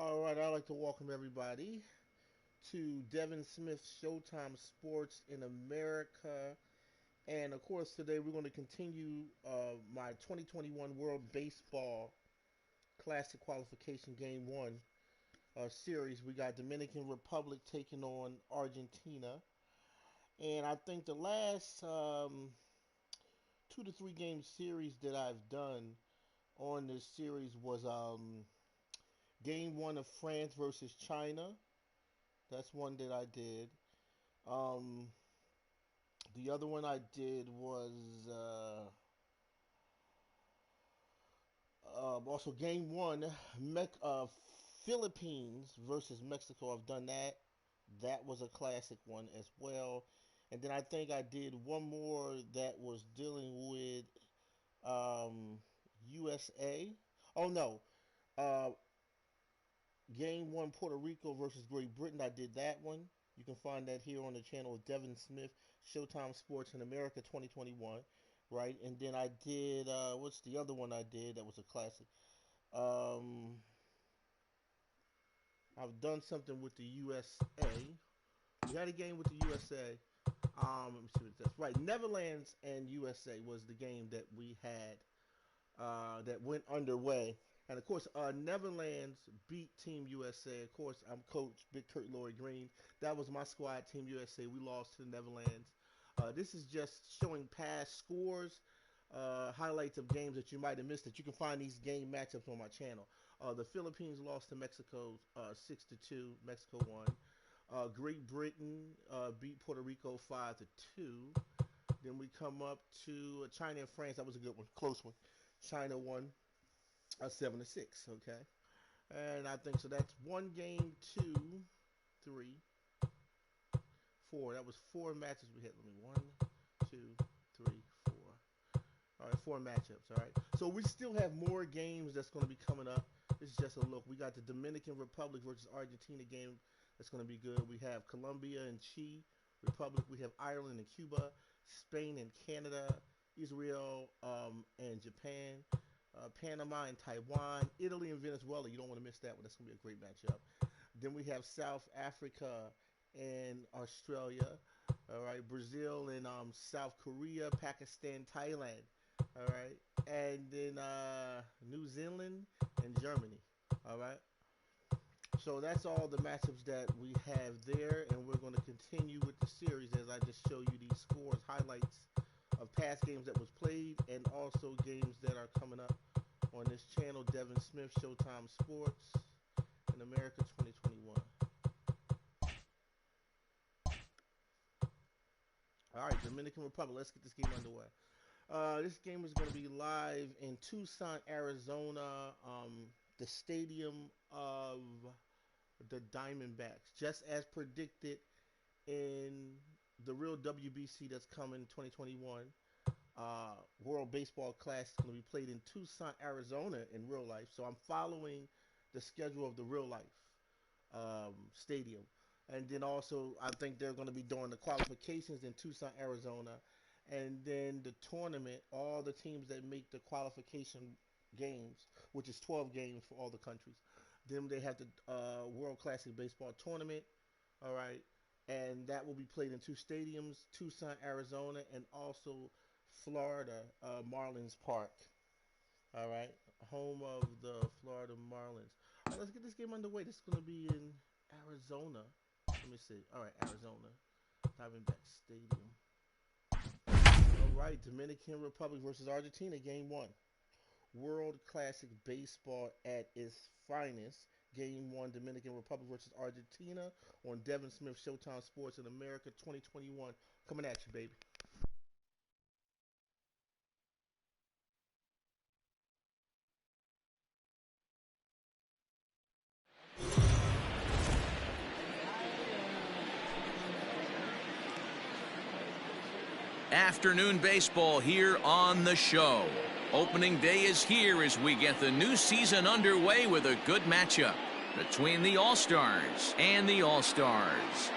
All right, I'd like to welcome everybody to Devin Smith's Showtime Sports in America. And of course, today we're going to continue my 2021 World Baseball Classic Qualification Game 1 series. We got Dominican Republic taking on Argentina. And I think the last 2 to 3 game series that I've done on this series was Game 1 of France versus China. That's one that I did. Um, the other one I did was also game one, Philippines versus Mexico. I've done that. That was a classic one as well. And then I think I did one more that was dealing with USA. Oh no, uh, game one, Puerto Rico versus Great Britain. I did that one. You can find that here on the channel of Devin Smith, Showtime Sports in America 2021, right? And then I did, what's the other one I did that was a classic? Um, I've done something with the USA. We had a game with the USA. Let me see what that's right. Netherlands and USA was the game that we had that went underway. And of course, Netherlands beat Team USA. Of course, I'm coach Big Kurt Lloyd Green. That was my squad, Team USA. We lost to the Netherlands. This is just showing past scores, highlights of games that you might have missed. That you can find these game matchups on my channel. The Philippines lost to Mexico 6-2. Mexico won. Great Britain beat Puerto Rico 5-2. Then we come up to China and France. That was a good one, close one. China won 7-6. Okay, and I think so. That's one game, two, three, four. That was four matches we had. Let me 1, 2, 3, 4. All right, four matchups. All right, so we still have more games that's going to be coming up. This is just a look. We got the Dominican Republic versus Argentina game. That's going to be good. We have Colombia and Chile Republic. We have Ireland and Cuba, Spain and Canada, Israel and Japan, Panama and Taiwan, Italy and Venezuela. You don't want to miss that one. That's going to be a great matchup. Then we have South Africa and Australia. All right, Brazil and South Korea, Pakistan, Thailand. All right, and then New Zealand and Germany. All right. So that's all the matchups that we have there, and we're going to continue with the series as I just show you these scores, highlights of past games that was played, and also games that are coming up on this channel, Devin Smith, Showtime Sports in America 2021. All right, Dominican Republic. Let's get this game underway. This game is going to be live in Tucson, Arizona, the stadium of the Diamondbacks, just as predicted in the real WBC that's coming 2021. World Baseball Classic is going to be played in Tucson, Arizona in real life. So I'm following the schedule of the real life stadium. And then also, I think they're going to be doing the qualifications in Tucson, Arizona. And then the tournament, all the teams that make the qualification games, which is 12 games for all the countries. Then they have the World Classic Baseball Tournament, all right, and that will be played in two stadiums, Tucson, Arizona, and also Florida, Marlins Park, all right, home of the Florida Marlins. All right, let's get this game underway. This is going to be in Arizona. Let me see. All right, Arizona, Diamondback Stadium. All right, Dominican Republic versus Argentina, game one. World Classic Baseball at its finest. Game 1, Dominican Republic versus Argentina on Devin Smith Showtime Sports in America 2021. Coming at you, baby. Afternoon baseball here on the show. Opening day is here as we get the new season underway with a good matchup between the All-Stars and the All-Stars.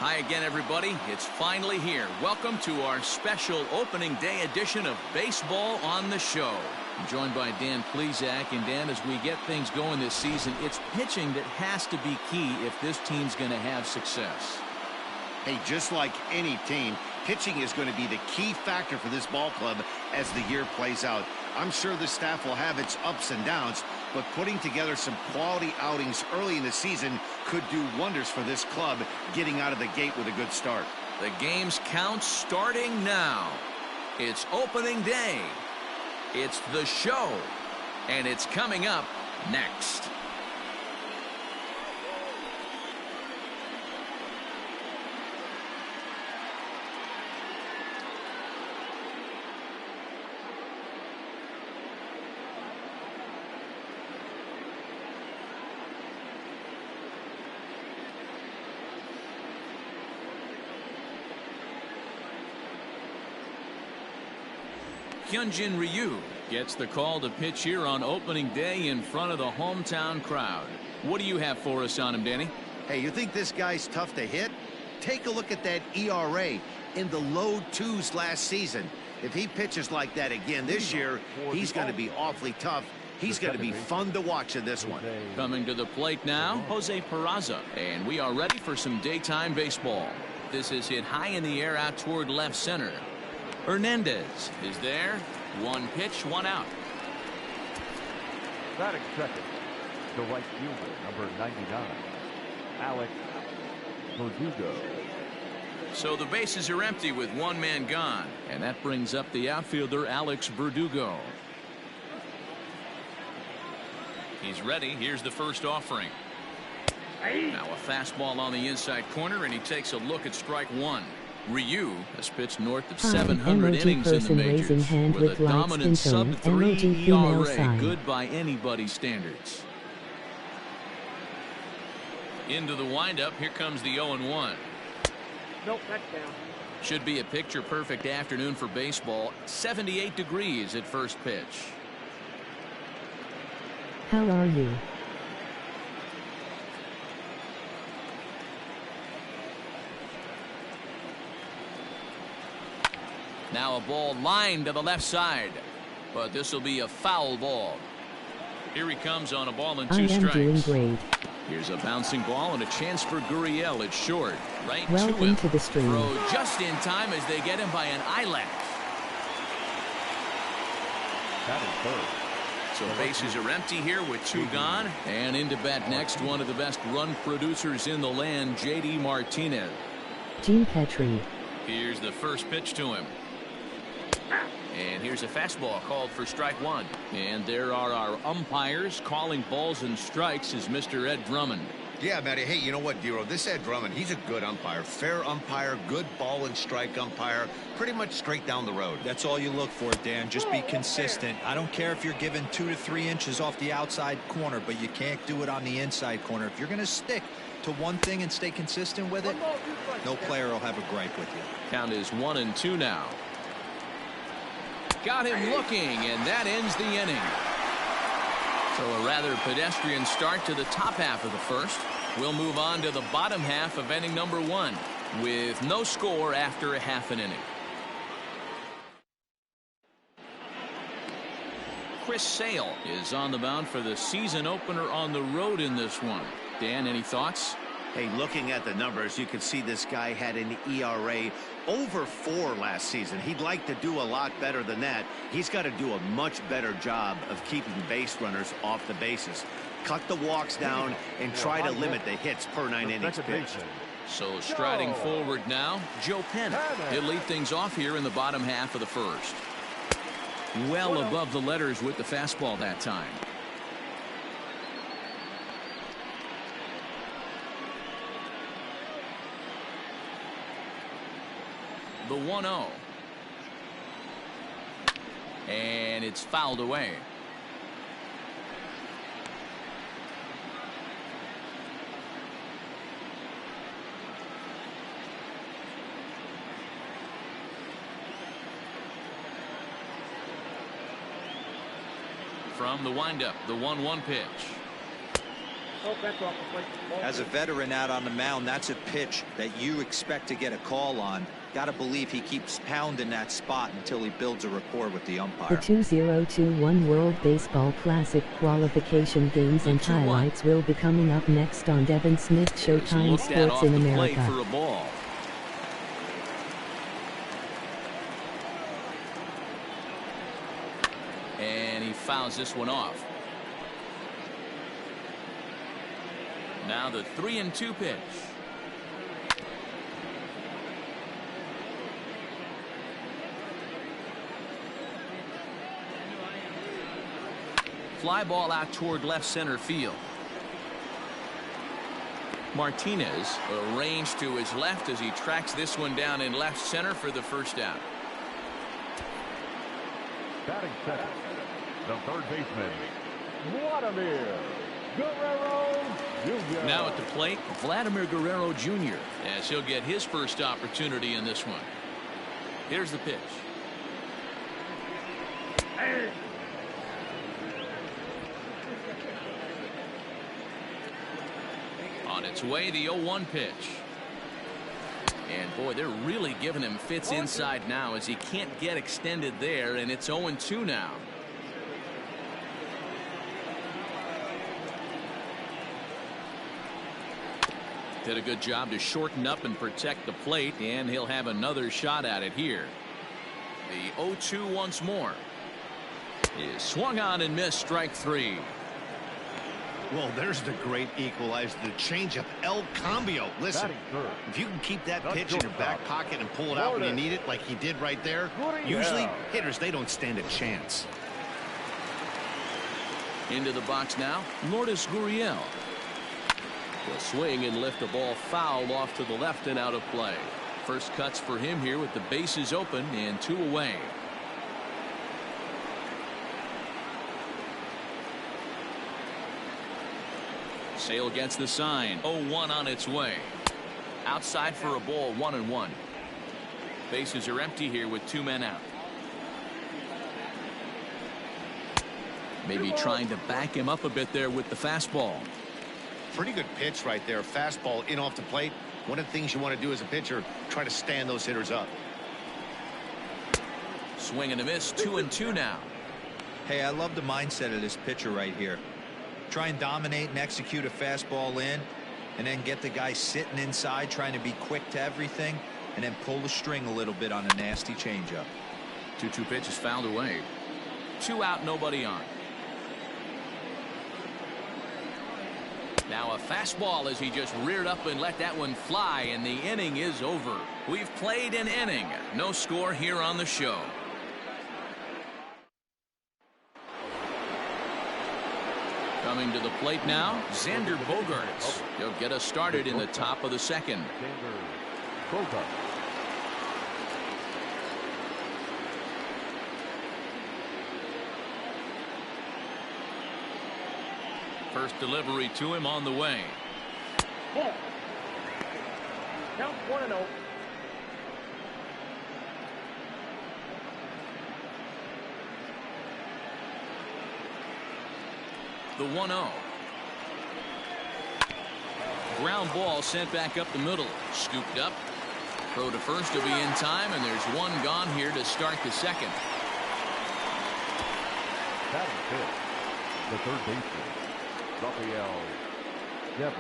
Hi again, everybody. It's finally here. Welcome to our special opening day edition of Baseball on the Show. I'm joined by Dan Plesac. And Dan, as we get things going this season, it's pitching that has to be key if this team's going to have success. Hey, just like any team, pitching is going to be the key factor for this ball club as the year plays out. I'm sure the staff will have its ups and downs, but putting together some quality outings early in the season could do wonders for this club getting out of the gate with a good start. The game's count starting now. It's opening day. It's the show. And it's coming up next. Hyunjin Ryu gets the call to pitch here on opening day in front of the hometown crowd. What do you have for us on him, Danny? Hey, you think this guy's tough to hit? Take a look at that ERA in the low 2s last season. If he pitches like that again this year, he's going to be awfully tough. He's going to be fun to watch in this one. Coming to the plate now, Jose Peraza. And we are ready for some daytime baseball. This is hit high in the air out toward left center. Hernandez is there. One pitch, one out. Batting second, the right fielder, number 99, Alex Verdugo. So the bases are empty with one man gone. And that brings up the outfielder, Alex Verdugo. He's ready. Here's the first offering. Now a fastball on the inside corner, and he takes a look at strike one. Ryu has pitched north of 700 innings in the majors with a dominant sub-3 ERA, good by anybody's standards. Into the windup, here comes the 0-1. Nope, that's down. Should be a picture-perfect afternoon for baseball. 78 degrees at first pitch. How are you? Now a ball lined to the left side, but this will be a foul ball. Here he comes on a ball and two strikes. Doing great. Here's a bouncing ball and a chance for Gurriel. It's short, right to him. Welcome to the stream. Throw just in time as they get him by an eyelash. That is third. So bases are empty here with two gone, and into bat next, one of the best run producers in the land, J.D. Martinez. Gene Petrie. Here's the first pitch to him. And here's a fastball called for strike one. And there are our umpires calling balls and strikes is Mr. Ed Drummond. Yeah, Matty. Hey, you know what, Dero? This Ed Drummond, he's a good umpire. Fair umpire, good ball and strike umpire. Pretty much straight down the road. That's all you look for, Dan. Just be consistent. I don't care if you're given 2 to 3 inches off the outside corner, but you can't do it on the inside corner. If you're going to stick to one thing and stay consistent with it, no player will have a gripe with you. Count is 1-2 now. Got him looking, and that ends the inning. So a rather pedestrian start to the top half of the first. We'll move on to the bottom half of inning number 1 with no score after a half an inning. Chris Sale is on the mound for the season opener on the road in this one. Dan, any thoughts? Hey, looking at the numbers, you can see this guy had an ERA over 4 last season. He'd like to do a lot better than that. He's got to do a much better job of keeping base runners off the bases. Cut the walks down and try to limit the hits per 9 innings pitched. So striding forward now, Joe Penn. He'll lead things off here in the bottom half of the first. Well above the letters with the fastball that time. The 1-0. And it's fouled away. From the windup, the 1-1 pitch. Oh, that's off the plate. As a veteran out on the mound, that's a pitch that you expect to get a call on. Got to believe he keeps pounding that spot until he builds a rapport with the The umpire. 2021 World Baseball Classic qualification games and highlights will be coming up next on Devin Smith Showtime Looked at Sports off in the plate America. for a ball. And he fouls this one off. Now the 3-2 pitch. Fly ball out toward left center field. Martinez arranged to his left as he tracks this one down in left center for the first out. Batting second, the third baseman, Vladimir Guerrero Jr. Now at the plate, Vladimir Guerrero Jr. as he'll get his first opportunity in this one. Here's the pitch. On its way, the 0-1 pitch. And boy, they're really giving him fits inside now as he can't get extended there, and it's 0-2 now. Did a good job to shorten up and protect the plate, and he'll have another shot at it here. The 0-2 once more. Is swung on and missed, strike three. Well, there's the great equalizer, the changeup, El Cambio. Listen, if you can keep that pitch in your back pocket and pull it out when you need it, like he did right there, usually hitters, they don't stand a chance. Into the box now, Lourdes Gurriel. Will swing and lift the ball foul off to the left and out of play. First cuts for him here with the bases open and 2 away. Sale gets the sign. 0-1 on its way. Outside for a ball, 1-1. Bases are empty here with 2 men out. Maybe trying to back him up a bit there with the fastball. Pretty good pitch right there. Fastball in off the plate. One of the things you want to do as a pitcher, try to stand those hitters up. Swing and a miss, 2-2 now. Hey, I love the mindset of this pitcher right here. Try and dominate and execute a fastball in, and then get the guy sitting inside trying to be quick to everything, and then pull the string a little bit on a nasty changeup. 2-2 pitch is fouled away. 2 out, nobody on. Now a fastball as he just reared up and let that one fly, and the inning is over. We've played an inning. No score here on the show. Coming to the plate now, Xander Bogaerts. He'll get us started in the top of the second. First delivery to him on the way. Ball. Count 1-0. The 1-0. Ground ball sent back up the middle. Scooped up. Throw to first will be in time, and there's one gone here to start the second. Batting fifth, the third baseman, Rafael Devers.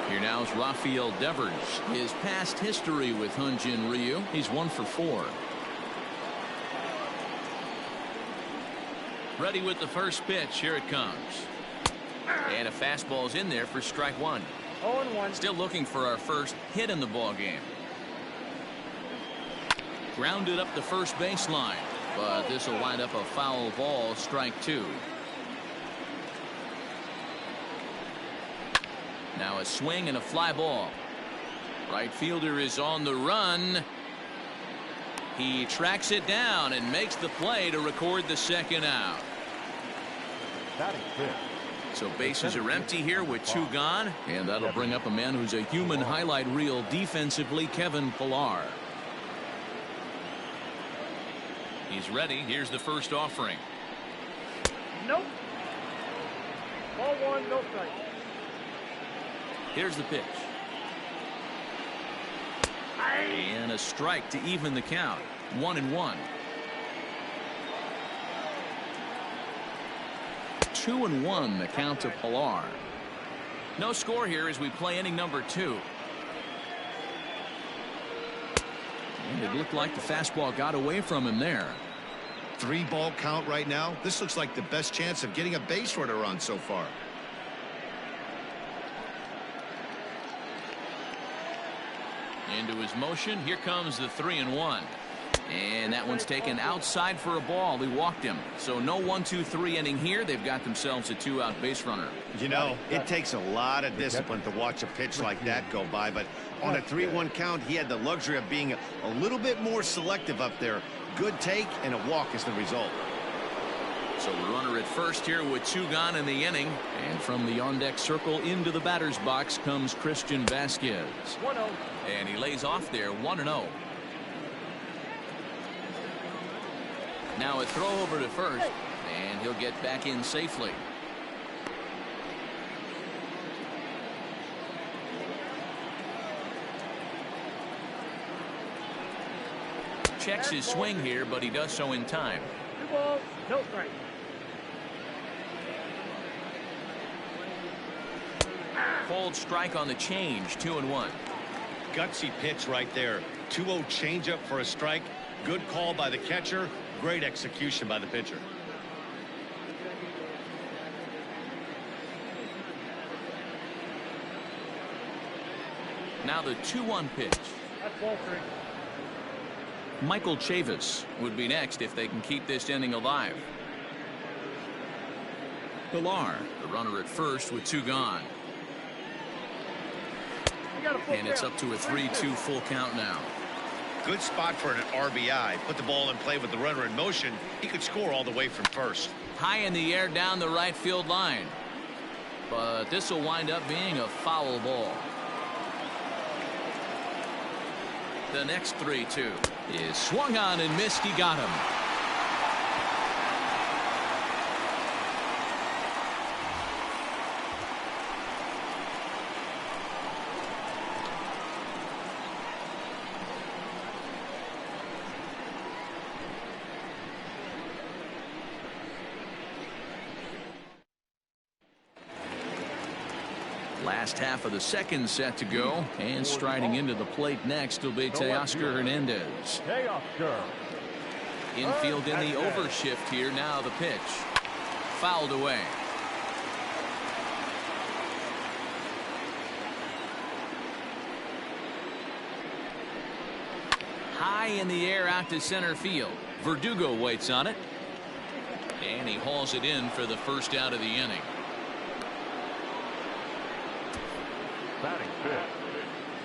Here now is Rafael Devers. His past history with Hyunjin Ryu. He's 1 for 4. Ready with the first pitch. Here it comes. And a fastball's in there for strike 1. 0-1. Still looking for our first hit in the ball game. Grounded up the first baseline, but this will wind up a foul ball, strike 2. Now a swing and a fly ball. Right fielder is on the run. He tracks it down and makes the play to record the second out. Batting fifth. So bases are empty here with 2 gone, and that'll bring up a man who's a human highlight reel defensively, Kevin Pillar. He's ready. Here's the first offering. Nope. Ball one, no strike. Here's the pitch. And a strike to even the count. 1-1. 2-1 the count to Pilar. No score here as we play inning number 2. And it looked like the fastball got away from him there. 3-ball count right now. This looks like the best chance of getting a base runner on so far. Into his motion. Here comes the 3-1. And that one's taken outside for a ball. He walked him. So no 1-2-3 inning here. They've got themselves a 2-out base runner. You know, it takes a lot of discipline to watch a pitch like that go by. But on a 3-1 count, he had the luxury of being a little bit more selective up there. Good take and a walk is the result. So the runner at first here with 2 gone in the inning. And from the on-deck circle into the batter's box comes Christian Vasquez. 1-0. And he lays off there 1-0. Now a throw over to first, and he'll get back in safely. Checks his swing here, but he does so in time. 2 balls, no strike. Cold strike on the change. 2-1. Gutsy pitch right there. 2-0 changeup for a strike. Good call by the catcher. Great execution by the pitcher. Now the 2-1 pitch. That's ball 3. Michael Chavis would be next if they can keep this inning alive. Pilar, the runner at first with 2 gone. And it's up to a 3-2 full count now. Good spot for an RBI. Put the ball in play with the runner in motion. He could score all the way from first. High in the air down the right field line. But this will wind up being a foul ball. The next 3-2 is swung on and missed. He got him. Last half of the second set to go, and striding into the plate next will be Teoscar Hernandez. Infield in the overshift here. Now the pitch fouled away. High in the air out to center field. Verdugo waits on it, and he hauls it in for the first out of the inning. Batting fifth,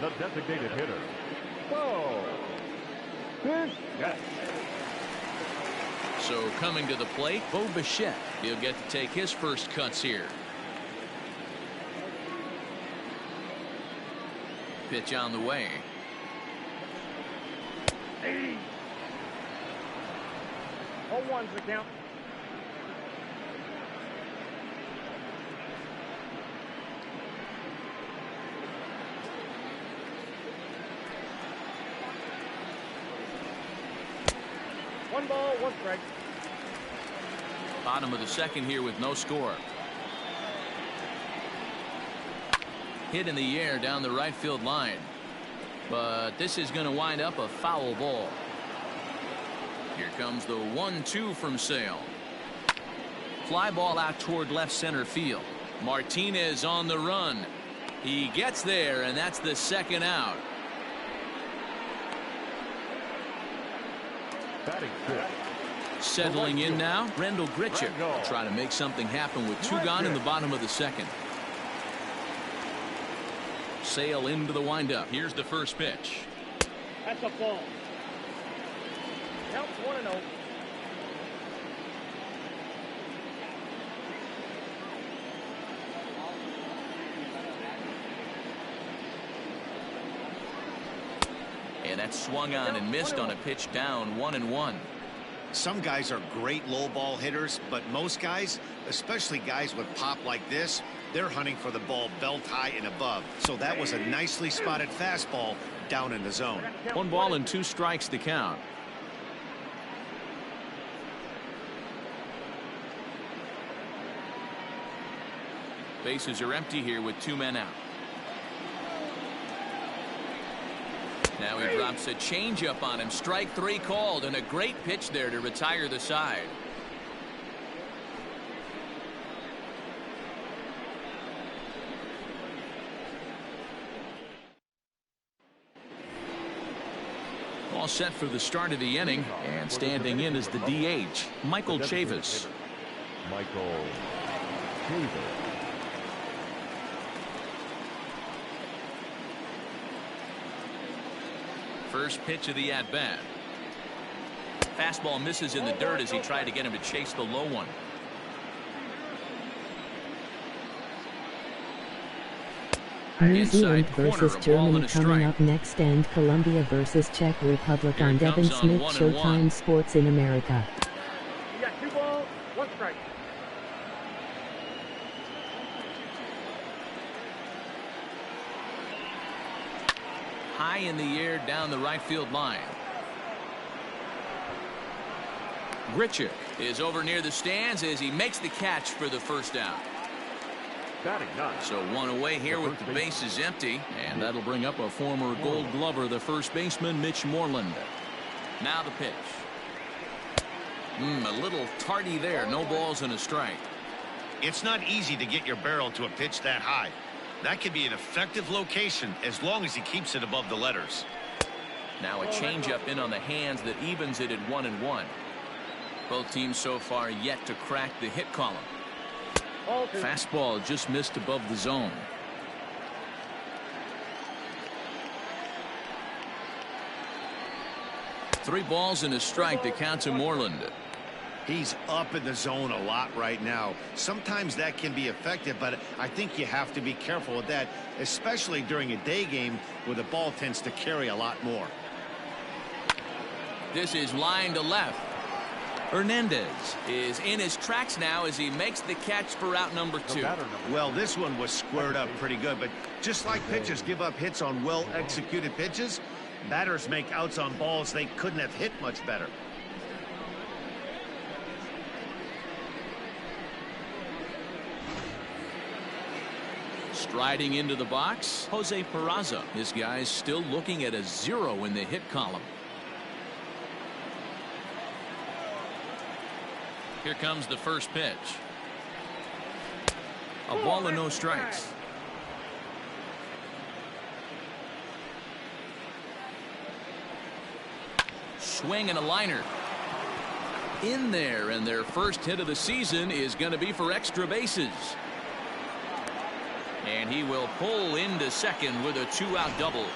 the designated hitter. Whoa. Pitch. Yes. So coming to the plate, Bo Bichette. He'll get to take his first cuts here. Pitch on the way. 0-1's the count. One ball, 1 strike. Bottom of the second here with no score. Hit in the air down the right field line. But this is going to wind up a foul ball. Here comes the 1-2 from Sale. Fly ball out toward left center field. Martinez on the run. He gets there, and that's the second out. Batting fifth. Settling in now, Rendell Gritchick will try to make something happen with 2 gone in the bottom of the second. Sale into the windup. Here's the first pitch. That's a ball. Counts 1-0. And that's swung on and missed on a pitch down. 1-1. Some guys are great low ball hitters, but most guys, especially guys with pop like this, they're hunting for the ball belt high and above. So that was a nicely spotted fastball down in the zone. 1 ball and 2 strikes to count. Bases are empty here with 2 men out. Now he drops a changeup on him. Strike 3 called, and a great pitch there to retire the side. All set for the start of the inning, and standing in is the DH, Michael Chavis. Michael Chavis. First pitch of the at-bat. Fastball misses in the dirt as he tried to get him to chase the low one. New Zealand versus Germany coming up next, and Colombia versus Czech Republic on Devin Smith Showtime Sports in America. You got 2 balls, 1 strike. High in the air down the right field line. Grichuk is over near the stands as he makes the catch for the first out. So 1 away here with the bases empty, and that'll bring up a former Gold Glover, the first baseman, Mitch Moreland. Now the pitch. A little tardy there. No balls and a strike. It's not easy to get your barrel to a pitch that high. That could be an effective location as long as he keeps it above the letters. Now a changeup in on the hands that evens it at 1-1. Both teams so far yet to crack the hit column. Fastball just missed above the zone. Three balls and a strike to count to Moreland. He's up in the zone a lot right now. Sometimes that can be effective, but I think you have to be careful with that, especially during a day game where the ball tends to carry a lot more. This is line to left. Hernandez is in his tracks now as he makes the catch for out number 2. Well, this one was squared up pretty good, but just like pitchers give up hits on well-executed pitches, batters make outs on balls they couldn't have hit much better. Striding into the box, Jose Peraza. His guy's still looking at a 0 in the hit column. Here comes the first pitch. A ball and no strikes. Swing and a liner. In there, and their first hit of the season is going to be for extra bases. And he will pull into second with a 2-out double.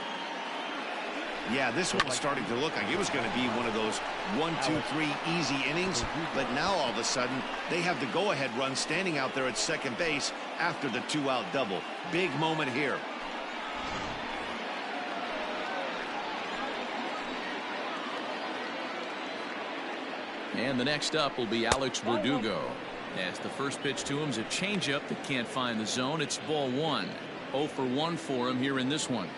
Yeah, this one's starting to look like it was going to be one of those 1, 2, 3 easy innings, but now all of a sudden they have the go-ahead run standing out there at second base after the 2-out double. Big moment here. And the next up will be Alex Verdugo. As the first pitch to him is a changeup that can't find the zone. It's ball 1. 0 for 1 for him here in this one.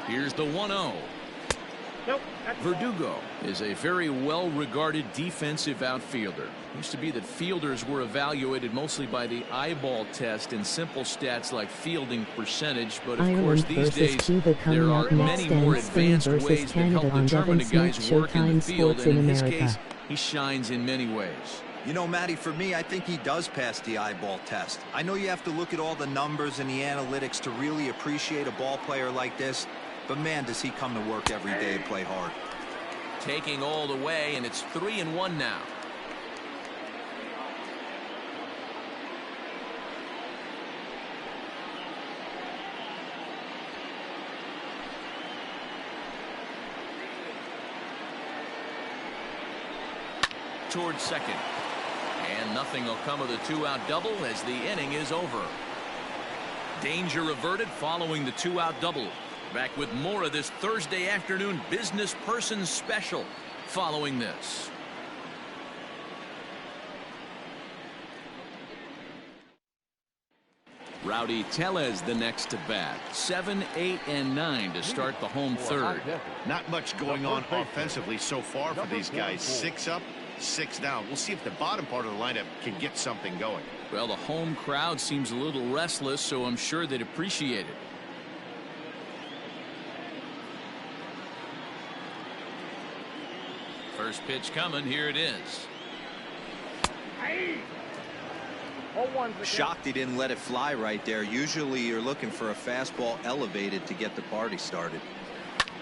Here's the 1-0. Nope. Verdugo is a very well-regarded defensive outfielder. Used to be that fielders were evaluated mostly by the eyeball test and simple stats like fielding percentage, but of course these days there are many more advanced ways that help determine a guy's work in the field, and in this case he shines in many ways. You know, Matty, for me, I think he does pass the eyeball test. I know you have to look at all the numbers and the analytics to really appreciate a ball player like this, but man, does he come to work every day and play hard. Taking all the way, and it's 3-1 now. Towards second. And nothing will come of the 2-out double as the inning is over. Danger averted following the 2-out double. Back with more of this Thursday afternoon business person special following this. Rowdy Tellez the next to bat. 7, 8, and 9 to start the home third. Not much going on offensively so far for these guys. 6 up, 6 down. We'll see if the bottom part of the lineup can get something going. Well, the home crowd seems a little restless, so I'm sure they'd appreciate it. First pitch coming. Here it is. Shocked he didn't let it fly right there. Usually you're looking for a fastball elevated to get the party started.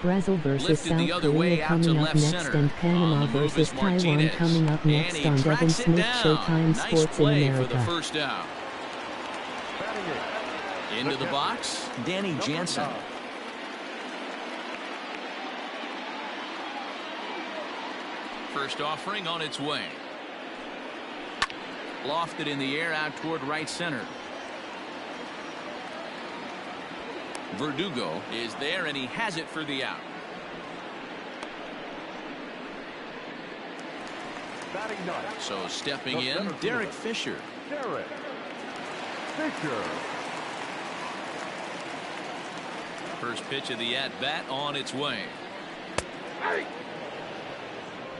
Brazil versus Lifted South the other Korea way out to coming up left next, center. and Panama On the move versus is Taiwan Martinez. coming up next And he on Devin tracks it Smith down. Showtime Nice Sports in play for the America. first out. Into the box, Danny Jansen. First offering on its way. Lofted in the air out toward right center. Verdugo is there, and he has it for the out. So stepping in, Derek Fisher. First pitch of the at-bat on its way.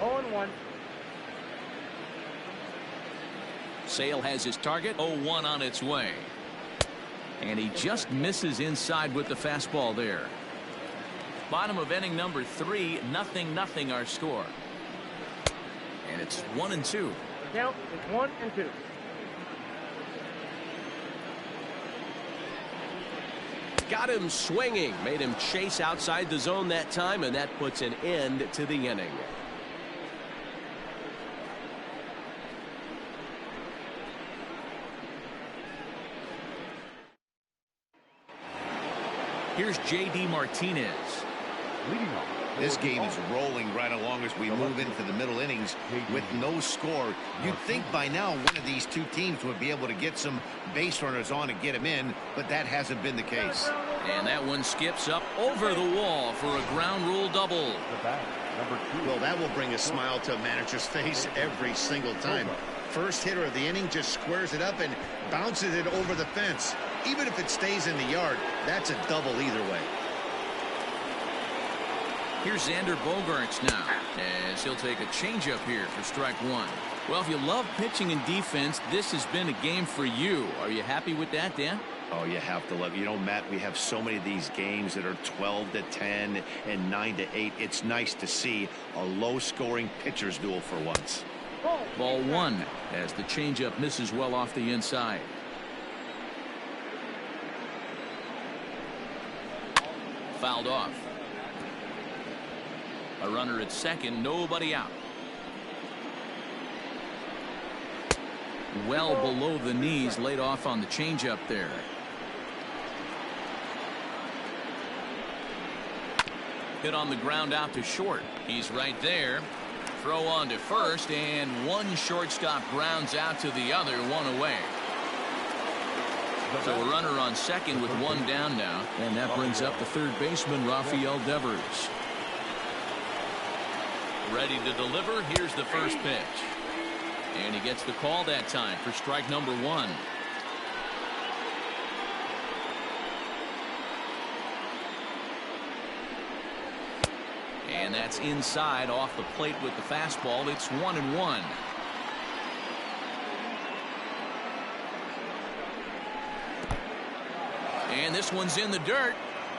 0-1. Sale has his target. 0-1 on its way. And he just misses inside with the fastball there. Bottom of inning number 3, 0-0 our score. And it's 1-2. Count is 1-2. Got him swinging, made him chase outside the zone that time, and that puts an end to the inning. Here's J.D. Martinez. This game is rolling right along as we move into the middle innings with no score. You'd think by now one of these two teams would be able to get some base runners on and get them in, but that hasn't been the case. And that one skips up over the wall for a ground rule double. Well, that will bring a smile to a manager's face every single time. First hitter of the inning just squares it up and bounces it over the fence. Even if it stays in the yard, that's a double either way. Here's Xander Bogaerts now, as he'll take a changeup here for strike 1. Well, if you love pitching and defense, this has been a game for you. Are you happy with that, Dan? Oh, you have to love it. You know, Matt, we have so many of these games that are 12-10 and 9-8. It's nice to see a low-scoring pitcher's duel for once. Ball 1 as the changeup misses well off the inside. Fouled off. A runner at second, nobody out. Well below the knees, laid off on the changeup there. Hit on the ground out to short. He's right there. Throw on to first, and one shortstop grounds out to the other, one away. So a runner on second with one down now, and that brings up the third baseman, Rafael Devers. Ready to deliver. Here's the first pitch. And he gets the call that time for strike number 1. And that's inside off the plate with the fastball. It's 1-1. And this one's in the dirt.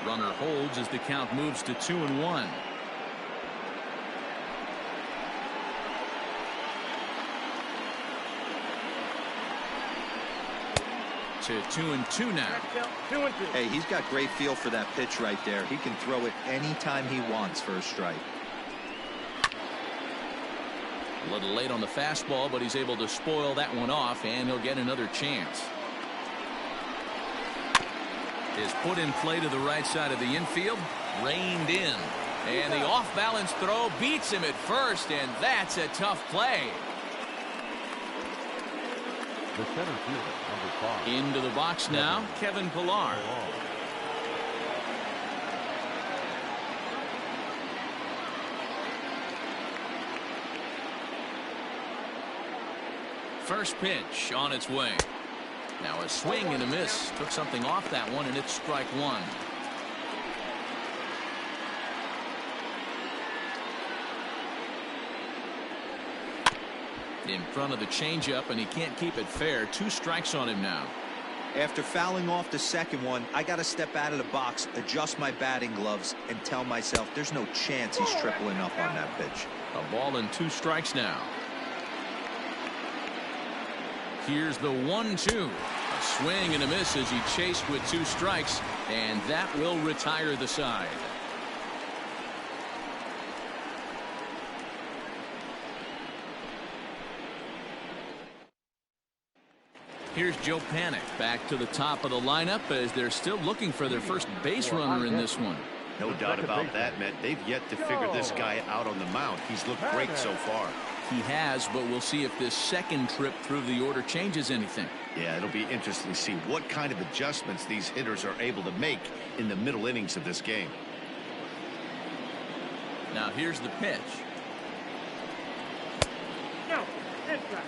Runner holds as the count moves to 2-1. To 2-2 now. 2-2. Hey, he's got great feel for that pitch right there. He can throw it anytime he wants for a strike. A little late on the fastball, but he's able to spoil that one off, and he'll get another chance. Is put in play to the right side of the infield, reined in, and the off-balance throw beats him at first, and that's a tough play. The center fielder, number 5. Into the box now, Kevin Pillar. First pitch on its way. Now a swing and a miss. Took something off that one, and it's strike one. In front of the changeup, and he can't keep it fair. 2 strikes on him now. After fouling off the second one, I got to step out of the box, adjust my batting gloves, and tell myself there's no chance he's tripling up on that pitch. A ball and 2 strikes now. Here's the 1-2. A swing and a miss as he chased with 2 strikes, and that will retire the side. Here's Joe Panik back to the top of the lineup as they're still looking for their first base runner in this one. No doubt about that, Matt. They've yet to figure this guy out on the mound. He's looked great so far. He has, but we'll see if this second trip through the order changes anything. Yeah, it'll be interesting to see what kind of adjustments these hitters are able to make in the middle innings of this game. Now here's the pitch. No, that's right.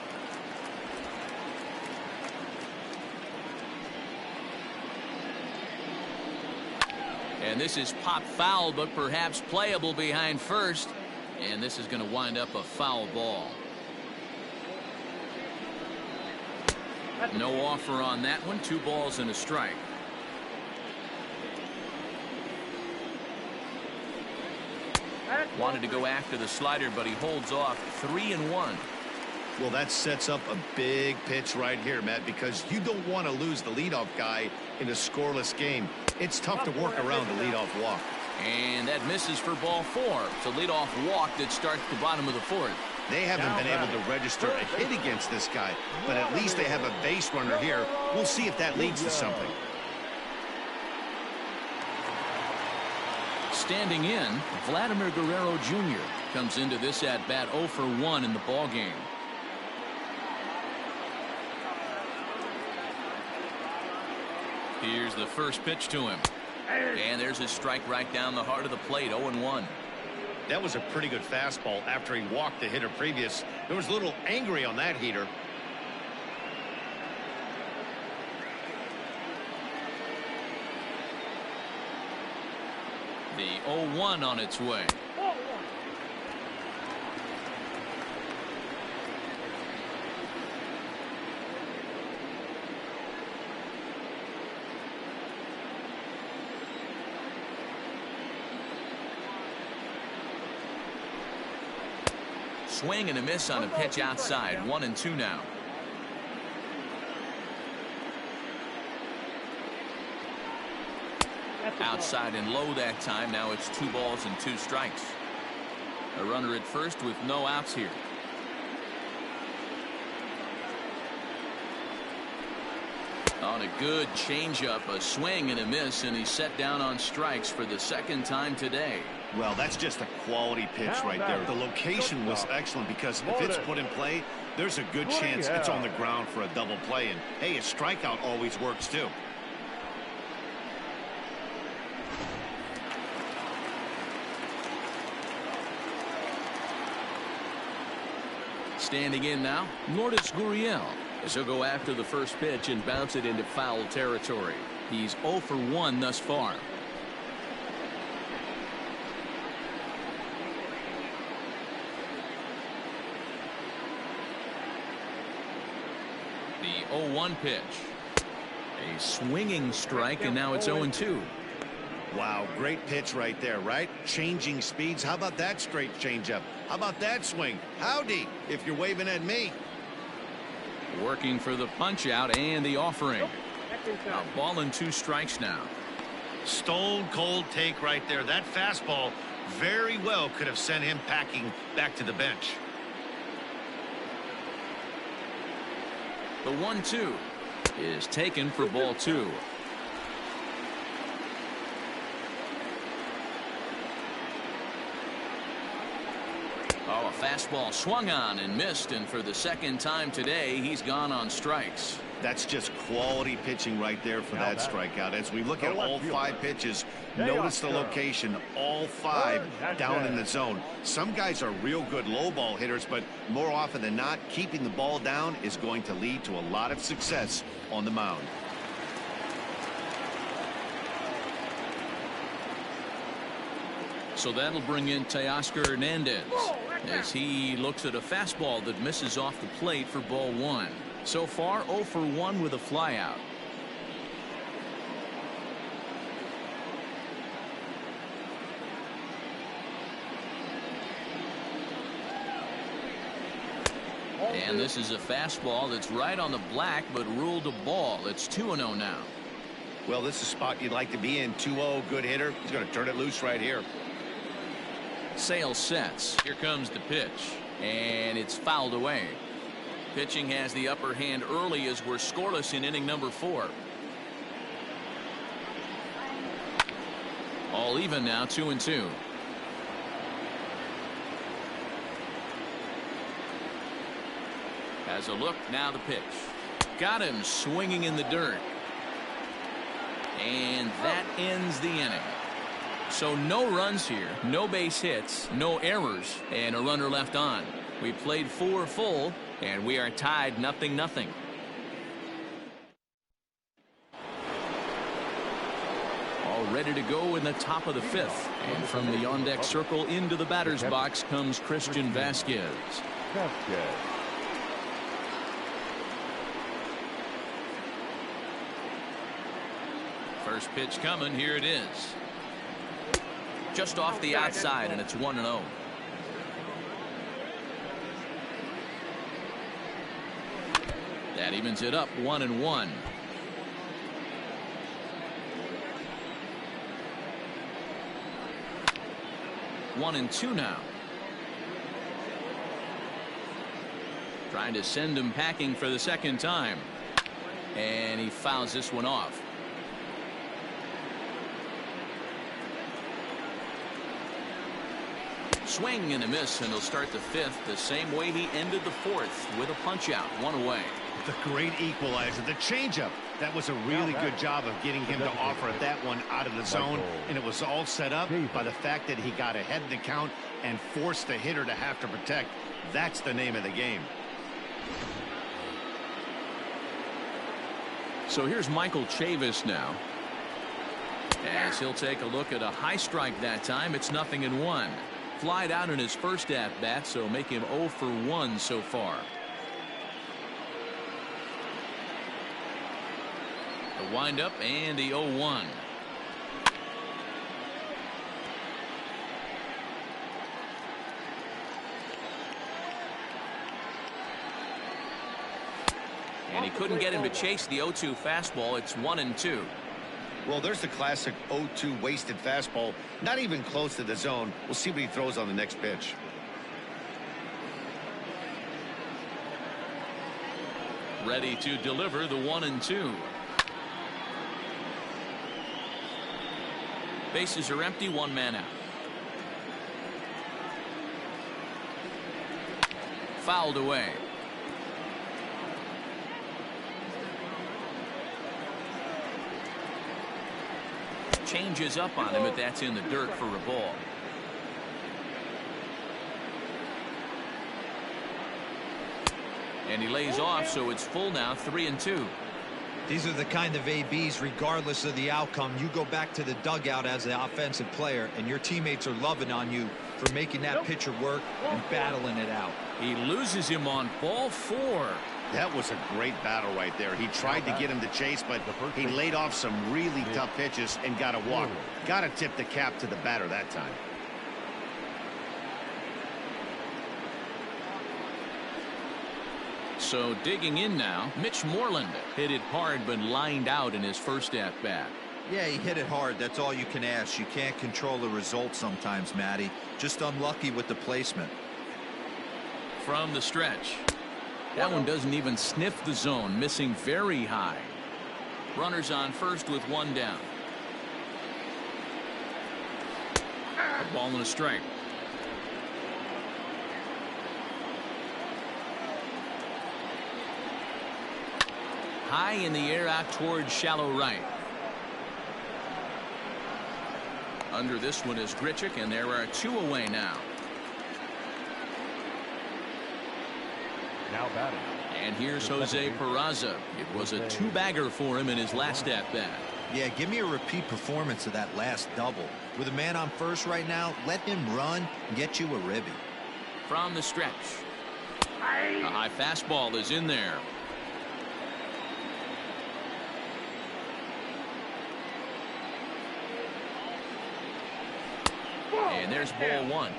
And this is pop foul, but perhaps playable behind first. And this is going to wind up a foul ball. No offer on that one. 2 balls and a strike. Wanted to go after the slider, but he holds off. 3-1. Well, that sets up a big pitch right here, Matt, because you don't want to lose the leadoff guy in a scoreless game. It's tough to work around the leadoff walk. And that misses for ball 4. It's a leadoff walk that starts the bottom of the 4th. They haven't been able to register a hit against this guy, but at least they have a base runner here. We'll see if that leads to something. Standing in, Vladimir Guerrero Jr. comes into this at bat 0 for 1 in the ball game. Here's the first pitch to him. And there's a strike right down the heart of the plate. 0-1. That was a pretty good fastball after he walked the hitter previous. There was a little angry on that heater. The 0-1 on its way. Swing and a miss on a pitch outside. 1-2 now. Outside and low that time. Now it's 2 balls and 2 strikes. A runner at first with no outs here. On a good changeup, a swing and a miss, and he's set down on strikes for the 2nd time today. Well, that's just a quality pitch right there. The location was excellent because if it's put in play, there's a good chance it's on the ground for a double play. And, hey, a strikeout always works, too. Standing in now, Lourdes Gurriel, as he'll go after the first pitch and bounce it into foul territory. He's 0 for 1 thus far. The 0-1 pitch. A swinging strike, and now it's 0-2. Wow, great pitch right there, right? Changing speeds. How about that straight changeup? How about that swing? Howdy, if you're waving at me. Working for the punch out and the offering. A ball and 2 strikes now. Stone cold take right there. That fastball very well could have sent him packing back to the bench. The 1-2 is taken for ball 2. Oh, a Fastball swung on and missed, and for the second time today, he's gone on strikes. That's just quality pitching right there for that strikeout. As we look at all 5 pitches, notice the location, all 5 down in the zone. Some guys are real good low ball hitters, but more often than not, keeping the ball down is going to lead to a lot of success on the mound. So that'll bring in Teoscar Hernandez as he looks at a fastball that misses off the plate for ball 1. So far 0 for 1 with a flyout. And this is a fastball that's right on the black but ruled a ball. It's 2-0 now. Well, this is a spot you'd like to be in. 2-0, good hitter. He's going to turn it loose right here. Sales sets. Here comes the pitch, and it's fouled away. Pitching has the upper hand early as we're scoreless in inning number 4. All even now, 2-2. Has a look, now the pitch. Got him swinging in the dirt. And that ends the inning. So no runs here, no base hits, no errors, and a runner left on. We played 4 full, and we are tied 0-0. All ready to go in the top of the 5th. And from the on-deck circle into the batter's box comes Christian Vasquez. First pitch coming, here it is. Just off the outside, and it's 1-0. That evens it up, 1-1. One and 2 now. Trying to send him packing for the second time. And he fouls this one off. Swing and a miss, and he'll start the 5th the same way he ended the 4th with a punch out, 1 away. The great equalizer, the changeup. That was a really good job of getting him to offer that one out of the zone, and it was all set up by the fact that he got ahead of the count and forced the hitter to have to protect. That's the name of the game. So here's Michael Chavis now, as he'll take a look at a high strike that time. It's 0-1. Flied out in his first at bat, so make him 0 for 1 so far. The windup and the 0-1. And he couldn't get him to chase the 0-2 fastball. It's 1-2. Well, there's the classic 0-2 wasted fastball. Not even close to the zone. We'll see what he throws on the next pitch. Ready to deliver the 1-2. Bases are empty, 1 man out. Fouled away. Changes up on him, but that's in the dirt for a ball. And he lays off, so it's full now, 3-2. These are the kind of ABs, regardless of the outcome. You go back to the dugout as the offensive player, and your teammates are loving on you for making that pitcher work and battling it out. He loses him on ball 4. That was a great battle right there. He tried to get him to chase, but he laid off some really tough pitches and got a walk. Got to tip the cap to the batter that time. So digging in now, Mitch Moreland hit it hard but lined out in his first at bat. Yeah, he hit it hard. That's all you can ask. You can't control the result sometimes, Matty. Just unlucky with the placement. From the stretch. That one doesn't even sniff the zone, missing very high. Runners on first with 1 down. A ball and a strike. high in the air out towards shallow right. Under this one is Grichuk, and there are 2 away now. Now batting. And here's Jose Peraza. It was a 2-bagger for him in his last at-bat. Yeah, give me a repeat performance of that last double. With a man on first right now, let him run and get you a ribby. From the stretch. A high fastball is in there. And there's ball 1.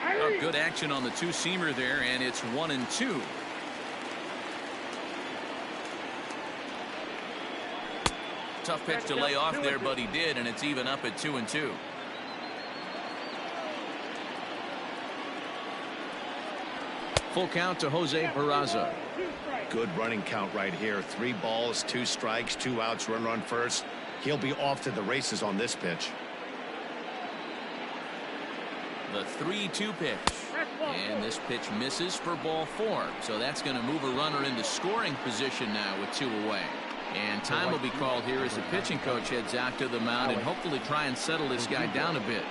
Oh, good action on the 2-seamer there, and it's 1-2. Tough pitch to lay off there, but he did, and it's even up at 2-2. Full count to Jose Peraza. Good running count right here. 3 balls, 2 strikes, 2 outs, run first. He'll be off to the races on this pitch. The 3-2 pitch. And this pitch misses for ball 4. So that's going to move a runner into scoring position now with 2 away. And time will be called here as the pitching coach heads out to the mound and hopefully try and settle this guy down a bit.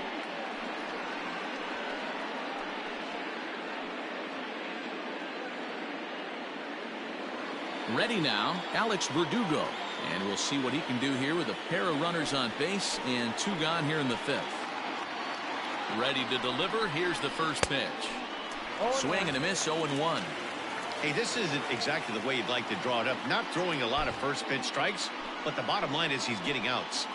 Ready now, Alex Verdugo. And we'll see what he can do here with a pair of runners on base and 2 gone here in the 5th. Ready to deliver. Here's the first pitch. Swing and a miss, 0-1. Hey, this isn't exactly the way you'd like to draw it up. Not throwing a lot of first pitch strikes, but the bottom line is he's getting outs.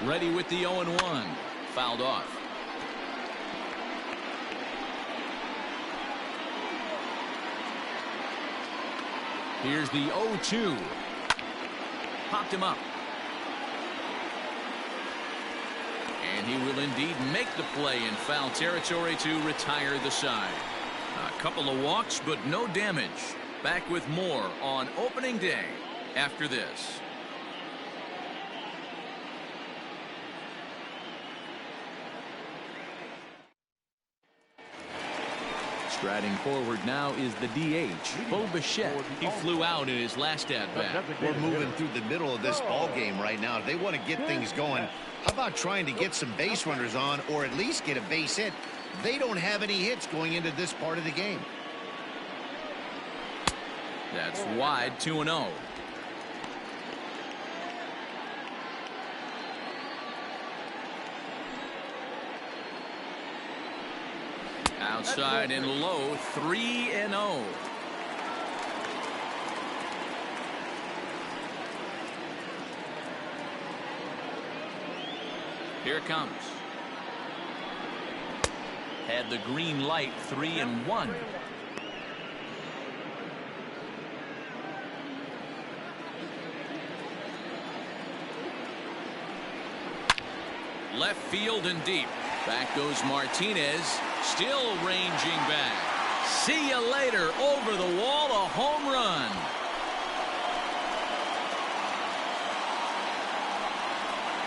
Ready with the 0-1. Fouled off. Here's the 0-2. Popped him up. And he will indeed make the play in foul territory to retire the side. A couple of walks, but no damage. Back with more on opening day after this. Striding forward now is the DH, Bo Bichette. He flew out in his last at-bat. We're moving through the middle of this ball game right now. If they want to get things going, how about trying to get some base runners on or at least get a base hit? They don't have any hits going into this part of the game. That's wide, 2-0. Outside and low, 3-0. Here it comes. Had the green light, 3-1. Left field and deep. Back goes Martinez. Still ranging back. See you later. Over the wall, a home run.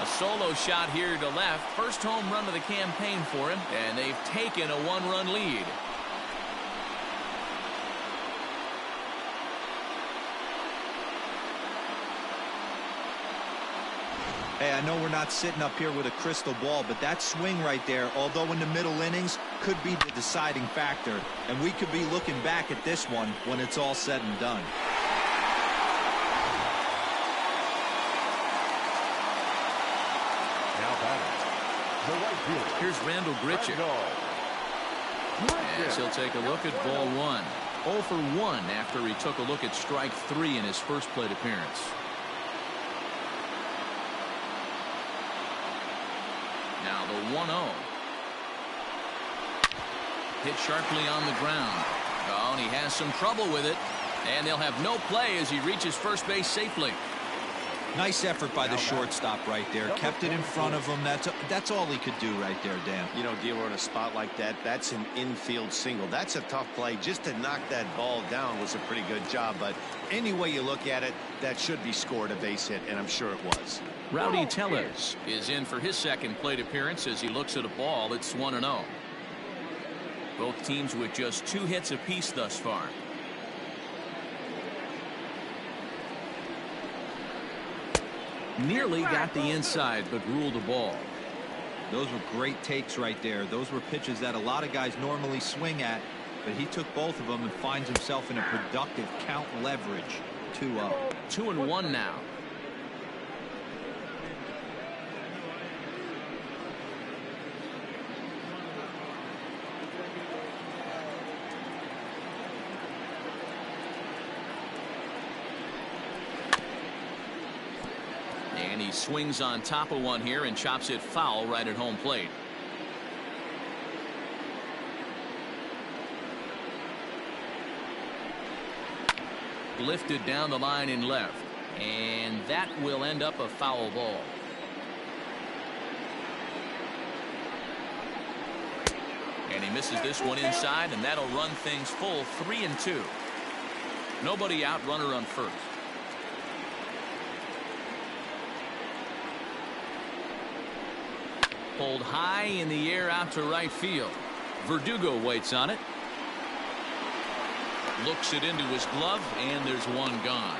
A solo shot here to left. First home run of the campaign for him, and they've taken a 1-run lead. Hey, I know we're not sitting up here with a crystal ball, but that swing right there, although in the middle innings, could be the deciding factor. And we could be looking back at this one when it's all said and done. Now batting, the right fielder. Here's Randall Grichuk. As he'll take a look at ball 1. 0 for 1 after he took a look at strike 3 in his first plate appearance. Now the 1-0. Hit sharply on the ground. Oh, and he has some trouble with it. And they'll have no play as he reaches first base safely. Nice effort by the shortstop right there. Kept it in front of him. That's all he could do right there, Dan. You know, dealer in a spot like that, that's an infield single. That's a tough play. Just to knock that ball down was a pretty good job. But any way you look at it, that should be scored a base hit, and I'm sure it was. Rowdy Tellez is in for his second plate appearance as he looks at a ball. It's 1-0. Both teams with just 2 hits apiece thus far. Nearly got the inside, but ruled a ball. Those were great takes right there. Those were pitches that a lot of guys normally swing at, but he took both of them and finds himself in a productive count leverage. 2-0. 2-1 now. And he swings on top of one here and chops it foul right at home plate. Lifted down the line in left, and that will end up a foul ball. And he misses this one inside, and that'll run things full 3-2. Nobody out, runner on first. Pulled high in the air out to right field. Verdugo waits on it. Looks it into his glove, and there's one gone.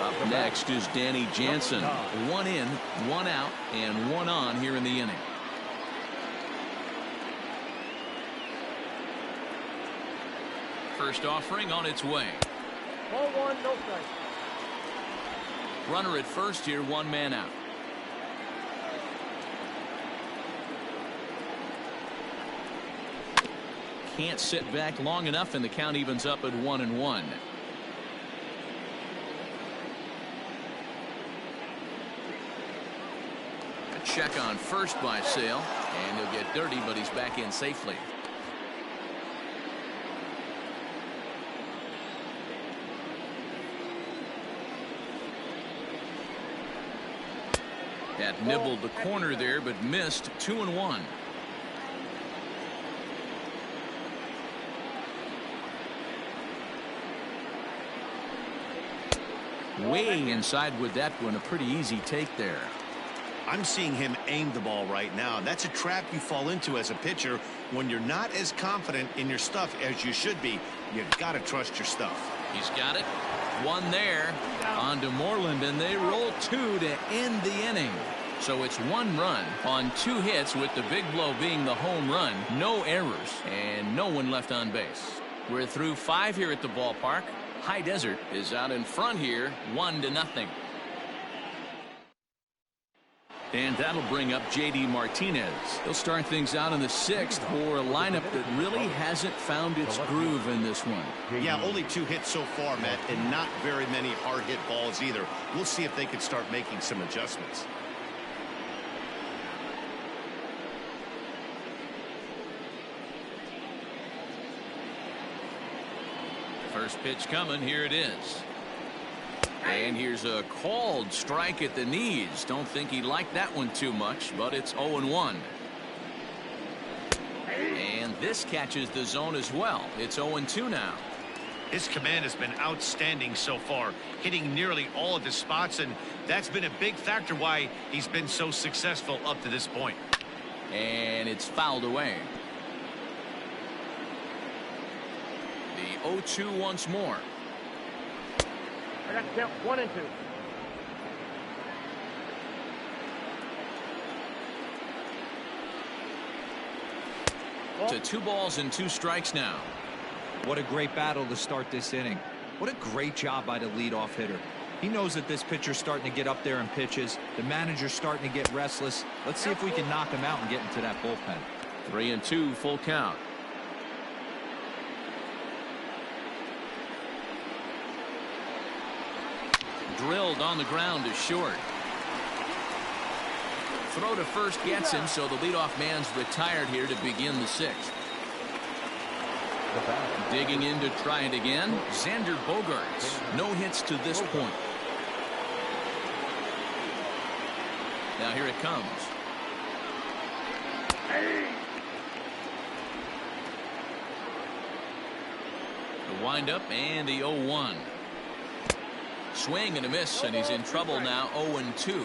Up next is Danny Jansen. 1 in, 1 out, and 1 on here in the inning. First offering on its way. Ball 1, no strike. Runner at first here, 1 man out. Can't sit back long enough, and the count evens up at 1-1. A check on first by Sale, and he'll get dirty, but he's back in safely. That nibbled the corner there, but missed. 2-1. Way inside with that one. A pretty easy take there. I'm seeing him aim the ball right now. That's a trap you fall into as a pitcher when you're not as confident in your stuff as you should be. You've got to trust your stuff. He's got it. 1 there on to Moreland, and they roll 2 to end the inning. So it's 1 run on 2 hits, with the big blow being the home run. No errors and no one left on base. We're through 5 here at the ballpark. High Desert is out in front here, 1-0. And that'll bring up J.D. Martinez. He'll start things out in the 6th for a lineup that really hasn't found its groove in this one. Yeah, only 2 hits so far, Matt, and not very many hard hit balls either. We'll see if they can start making some adjustments. First pitch coming. Here it is. And here's a called strike at the knees. Don't think he liked that one too much, but it's 0-1. And this catches the zone as well. It's 0-2 now. His command has been outstanding so far, hitting nearly all of his spots, and that's been a big factor why he's been so successful up to this point. And it's fouled away. The 0-2 once more. I got to count 1 and 2. To 2 balls and 2 strikes now. What a great battle to start this inning. What a great job by the leadoff hitter. He knows that this pitcher's starting to get up there in pitches. The manager's starting to get restless. Let's see if we can knock him out and get into that bullpen. 3-2, full count. Drilled on the ground to short. Throw to first gets him, so the leadoff man's retired here to begin the 6th. Digging in to try it again, Xander Bogaerts. No hits to this point. Now here it comes. The windup and the 0-1. Swing and a miss, and he's in trouble now. 0-2.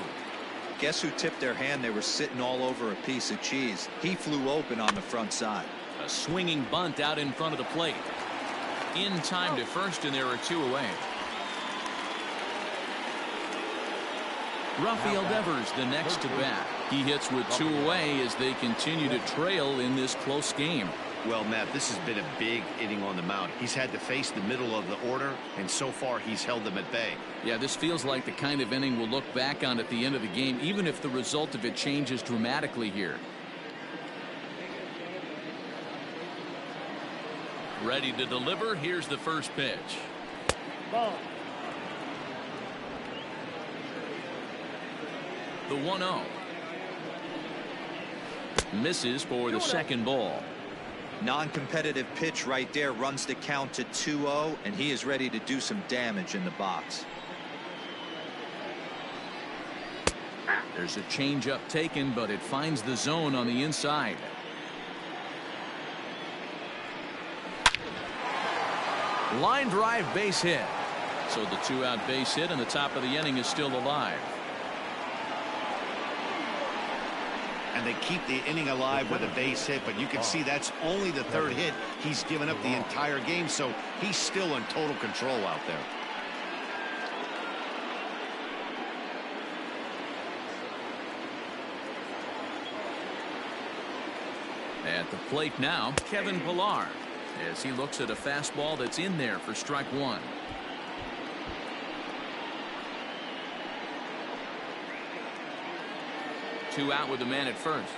Guess who tipped their hand? They were sitting all over a piece of cheese. He flew open on the front side. A swinging bunt out in front of the plate. In time to first, and there are 2 away. Rafael Devers, the next to bat. He hits with 2 away as they continue to trail in this close game. Well, Matt, this has been a big inning on the mound. He's had to face the middle of the order, and so far he's held them at bay. Yeah, this feels like the kind of inning we'll look back on at the end of the game, even if the result of it changes dramatically here. Ready to deliver. Here's the first pitch. Ball. The 1-0. Misses for the second ball. Non-competitive pitch right there, runs the count to 2-0, and he is ready to do some damage in the box. There's a changeup taken, but it finds the zone on the inside. Line drive, base hit. So the 2-out base hit, and the top of the inning is still alive. And they keep the inning alive with a base hit, but you can see that's only the 3rd hit he's given up the entire game, so he's still in total control out there. At the plate now, Kevin Pillar, as he looks at a fastball that's in there for strike 1. Two out with the man at first.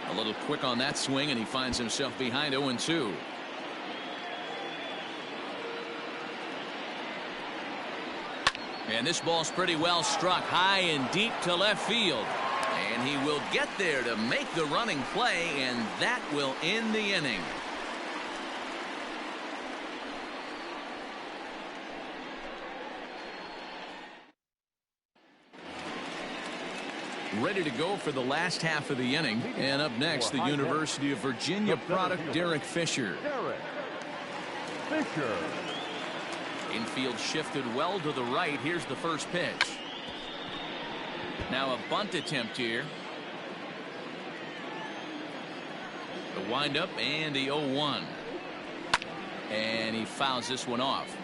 A little quick on that swing, and he finds himself behind 0-2. And this ball's pretty well struck high and deep to left field. And he will get there to make the running play, and that will end the inning. Ready to go for the last half of the inning. And up next, the University of Virginia product, Derek Fisher. Infield shifted well to the right. Here's the first pitch. Now a bunt attempt here. The windup and the 0-1. And he fouls this one off.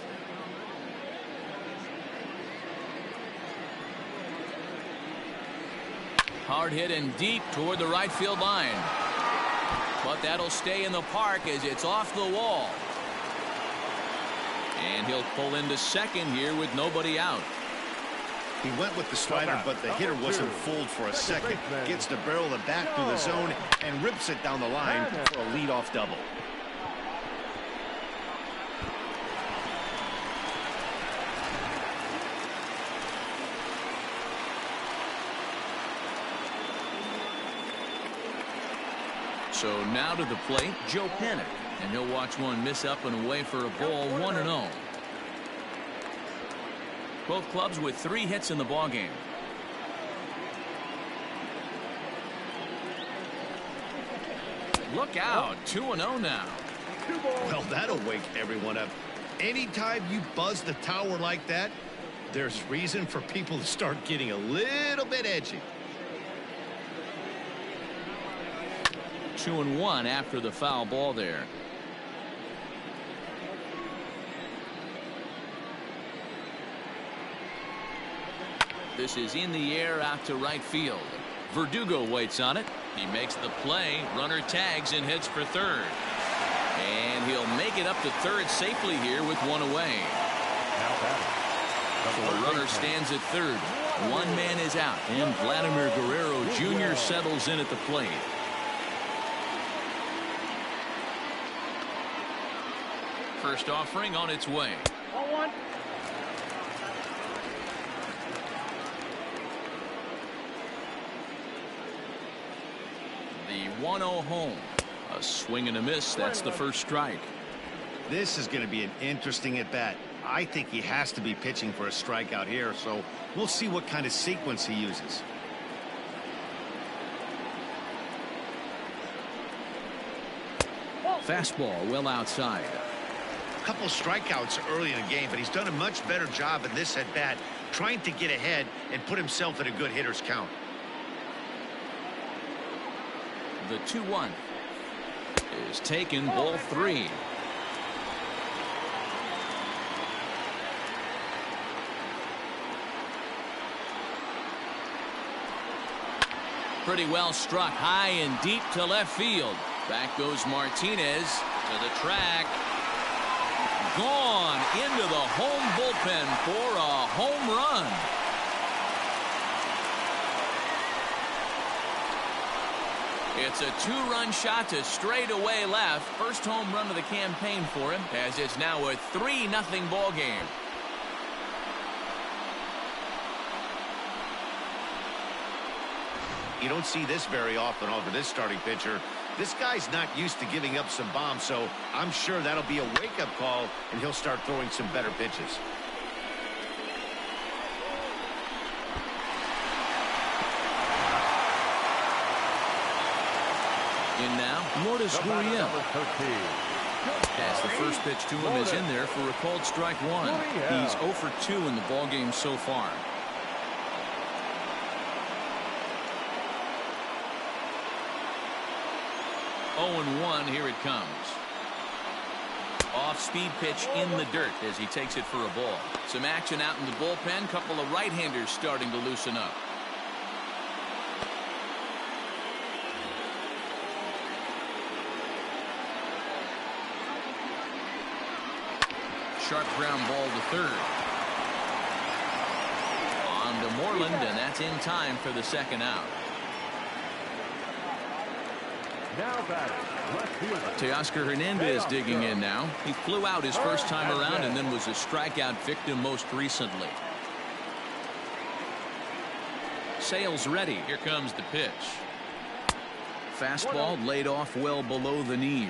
Hard hit and deep toward the right field line. But that'll stay in the park as it's off the wall. And he'll pull into second here with nobody out. He went with the slider, but the hitter wasn't fooled for a second. Gets the barrel of the bat through the zone and rips it down the line for a leadoff double. So now to the plate, Joe Panic, and he'll watch one miss up and away for a ball. 1-0. Both clubs with 3 hits in the ballgame. Look out, 2-0 now. Well, that'll wake everyone up. Anytime you buzz the tower like that, there's reason for people to start getting a little bit edgy. 2-1 after the foul ball there. This is in the air out to right field. Verdugo waits on it. He makes the play. Runner tags and heads for third. And he'll make it up to third safely here with one away. So a runner stands at third. One man is out, and Vladimir Guerrero Jr. settles in at the plate. First offering on its way. 1-1. The 1-0 home. A swing and a miss. That's the first strike. This is going to be an interesting at bat. I think he has to be pitching for a strikeout here, so we'll see what kind of sequence he uses. Fastball well outside. A couple strikeouts early in the game, but he's done a much better job in this at-bat, trying to get ahead and put himself in a good hitter's count. The 2-1 is taken, ball 3. Pretty well struck high and deep to left field. Back goes Martinez to the track. Gone into the home bullpen for a home run. It's a 2-run shot to straightaway left. First home run of the campaign for him, as it's now a 3-0 ball game. You don't see this very often over this starting pitcher. This guy's not used to giving up some bombs, so I'm sure that'll be a wake-up call, and he'll start throwing some better pitches. In now, Lourdes Gurriel. As the first pitch to him is in there for a called strike 1. He's 0 for 2 in the ballgame so far. Oh and 1, here it comes. Off-speed pitch in the dirt as he takes it for a ball. Some action out in the bullpen. Couple of right-handers starting to loosen up. Sharp ground ball to third. On to Moreland, and that's in time for the second out. Teoscar Hernandez digging in now. He flew out his first time around and then was a strikeout victim most recently. Sale's ready. Here comes the pitch. Fastball laid off well below the knees.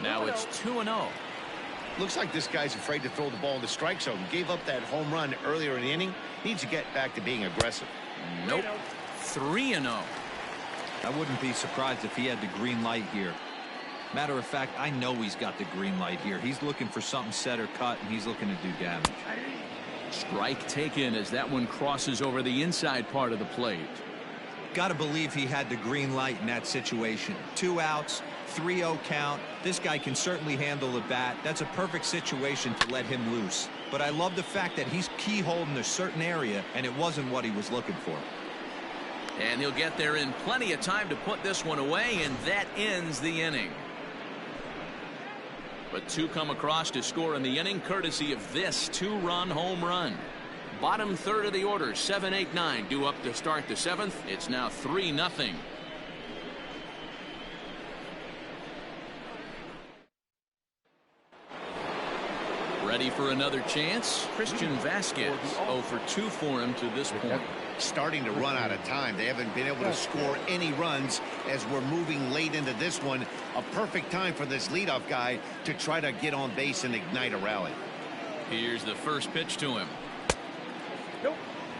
Now it's 2-0. Looks like this guy's afraid to throw the ball in the strike zone. Gave up that home run earlier in the inning. Needs to get back to being aggressive. Nope. 3-0. I wouldn't be surprised if he had the green light here. Matter of fact, I know he's got the green light here. He's looking for something set or cut, and he's looking to do damage. Strike taken as that one crosses over the inside part of the plate. Got to believe he had the green light in that situation. 2 outs, 3-0 count. This guy can certainly handle the bat. That's a perfect situation to let him loose. But I love the fact that he's keyholding a certain area, and it wasn't what he was looking for. And he'll get there in plenty of time to put this one away, and that ends the inning. But 2 come across to score in the inning, courtesy of this 2-run home run. Bottom third of the order, 7, 8, 9 due up to start the 7th. It's now 3-0. Ready for another chance? Christian Vasquez, 0 for 2 for him to this point. Starting to run out of time. They haven't been able to score any runs as we're moving late into this one. A perfect time for this leadoff guy to try to get on base and ignite a rally. Here's the first pitch to him.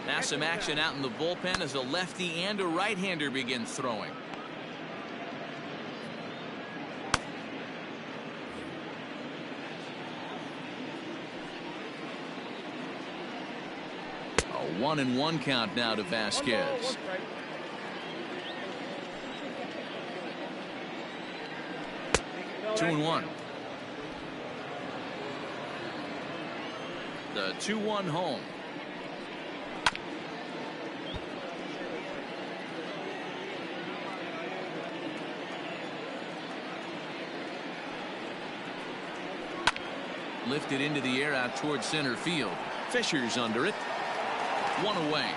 Now some action out in the bullpen as a lefty and a right-hander begin throwing. A 1-1 count now to Vasquez. Two and 1. The 2-1 home. Lifted into the air out towards center field. Fisher's under it. 1 away.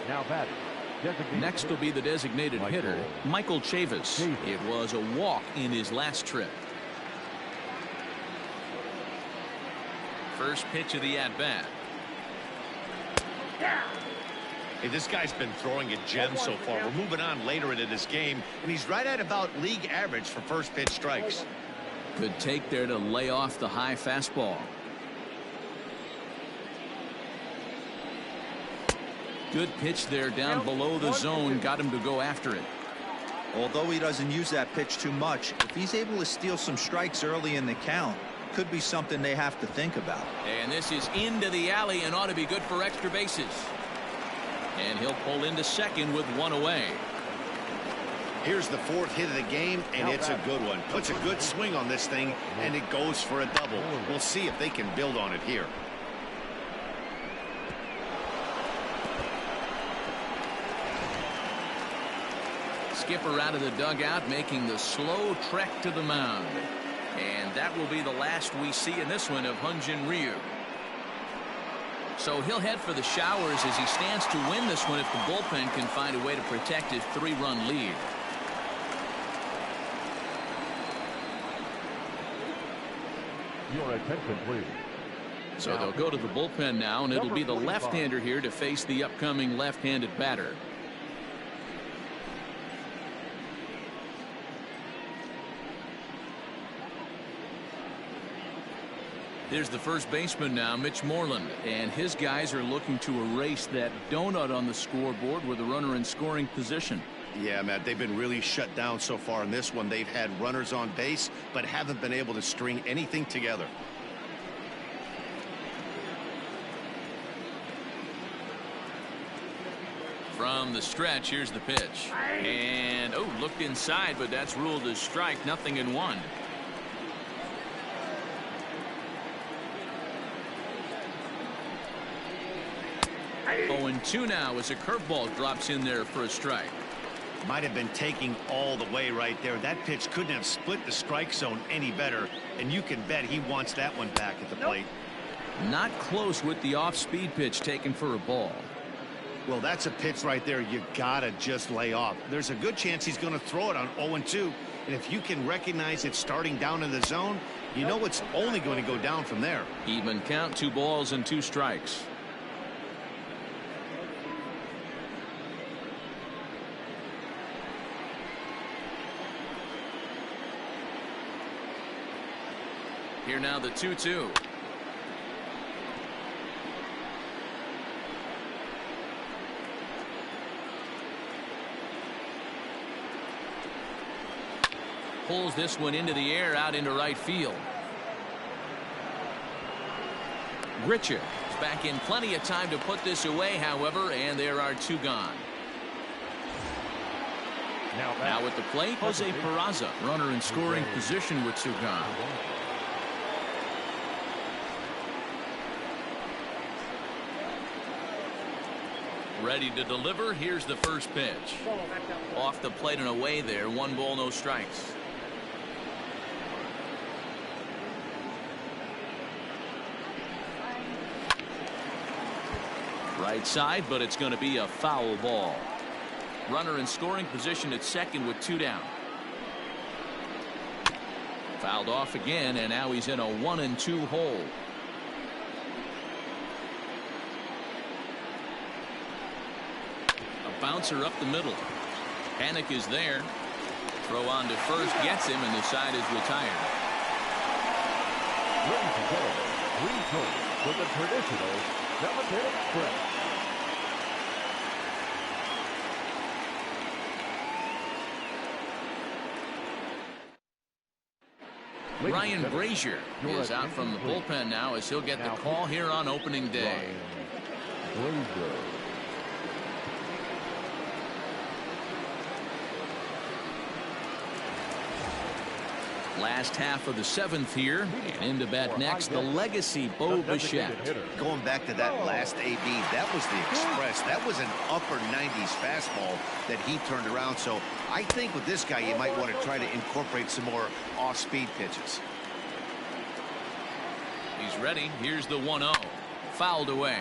Now batting. Next will be the designated hitter, Michael Chavis. It was a walk in his last trip. First pitch of the at-bat. Hey, this guy's been throwing a gem so far. We're moving on later into this game, and he's right at about league average for first pitch strikes. Good take there to lay off the high fastball. Good pitch there down below the zone. Got him to go after it. Although he doesn't use that pitch too much, if he's able to steal some strikes early in the count, could be something they have to think about. And this is into the alley and ought to be good for extra bases. And he'll pull into second with one away. Here's the fourth hit of the game, and it's a good one. Puts a good swing on this thing, and it goes for a double. We'll see if they can build on it here. Skipper out of the dugout, making the slow trek to the mound. And that will be the last we see in this one of Hyun-Jin Ryu. So he'll head for the showers as he stands to win this one if the bullpen can find a way to protect his 3-run lead. Your attention, please. So they'll go to the bullpen now, and it'll be the left-hander here to face the upcoming left-handed batter. There's the first baseman now, Mitch Moreland, and his guys are looking to erase that donut on the scoreboard with a runner in scoring position. Yeah, Matt, they've been really shut down so far in this one. They've had runners on base, but haven't been able to string anything together. From the stretch, here's the pitch. And, oh, looked inside, but that's ruled as strike, 0-1. 0-2 now as a curveball drops in there for a strike. Might have been taking all the way right there. That pitch couldn't have split the strike zone any better, and you can bet he wants that one back at the plate. Not close with the off-speed pitch taken for a ball. Well, that's a pitch right there you gotta just lay off. There's a good chance he's going to throw it on 0-2, and if you can recognize it starting down in the zone, you know it's only going to go down from there. Even count, 2 balls and 2 strikes. Here now the 2-2. Pulls this one into the air out into right field. Gritcher is back in plenty of time to put this away, however, and there are 2 gone. Now at the plate, Jose Peraza, runner in scoring position with 2 gone. Ready to deliver. Here's the first pitch. Off the plate and away there. 1 ball, no strikes. Right side, but it's going to be a foul ball. Runner in scoring position at second with 2 down. Fouled off again, and now he's in a 1-2 hole. Bouncer up the middle. Panic is there. Throw on to first gets him, and the side is retired. Ladies and gentlemen, return to the traditional 7-inning stretch. Ryan Brazier is out from the bullpen now as he'll get the call here on opening day. Last half of the 7th here, and into bat next, the legacy Bo Bichette. Going back to that last AB, that was the express. That was an upper 90s fastball that he turned around. So I think with this guy, you might want to try to incorporate some more off-speed pitches. He's ready. Here's the 1-0. Fouled away.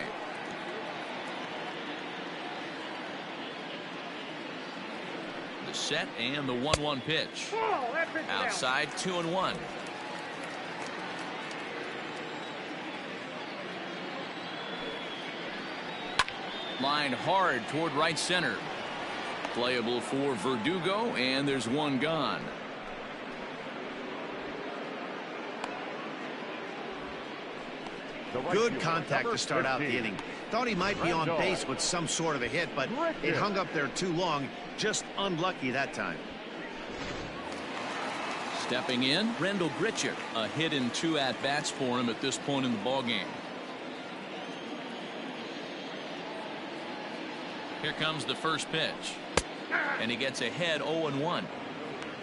The set and the 1-1 pitch. Outside, 2-1. Line hard toward right center. Playable for Verdugo, and there's 1 gone. Good contact to start out the inning. Thought he might be on base with some sort of a hit, but it hung up there too long. Just unlucky that time. Stepping in, Randall Grichuk. A hit in 2 at-bats for him at this point in the ballgame. Here comes the first pitch. And he gets ahead 0-1.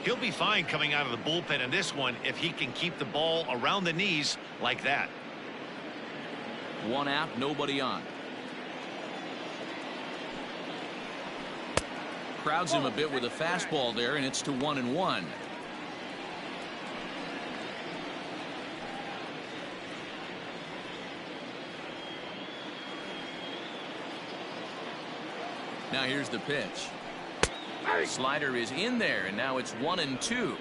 He'll be fine coming out of the bullpen in this one if he can keep the ball around the knees like that. 1 out, nobody on. Crowds him a bit with a fastball there, and it's to 1-1. Now here's the pitch. Slider is in there, and now it's 1-2.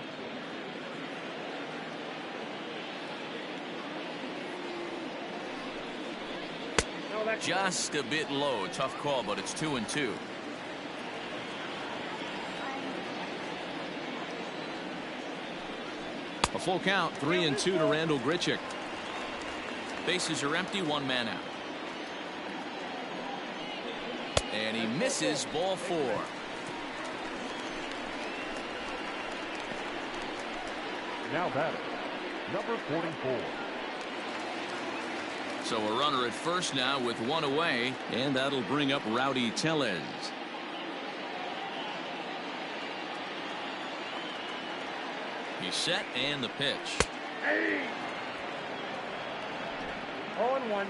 Just a bit low. Tough call, but it's 2-2. A full count, 3-2 to Randall Grichuk. Bases are empty, 1 man out. And he misses, ball 4. Now batting, number 44. So a runner at first now with 1 away, and that'll bring up Rowdy Tellez. He's set, and the pitch. 0-1.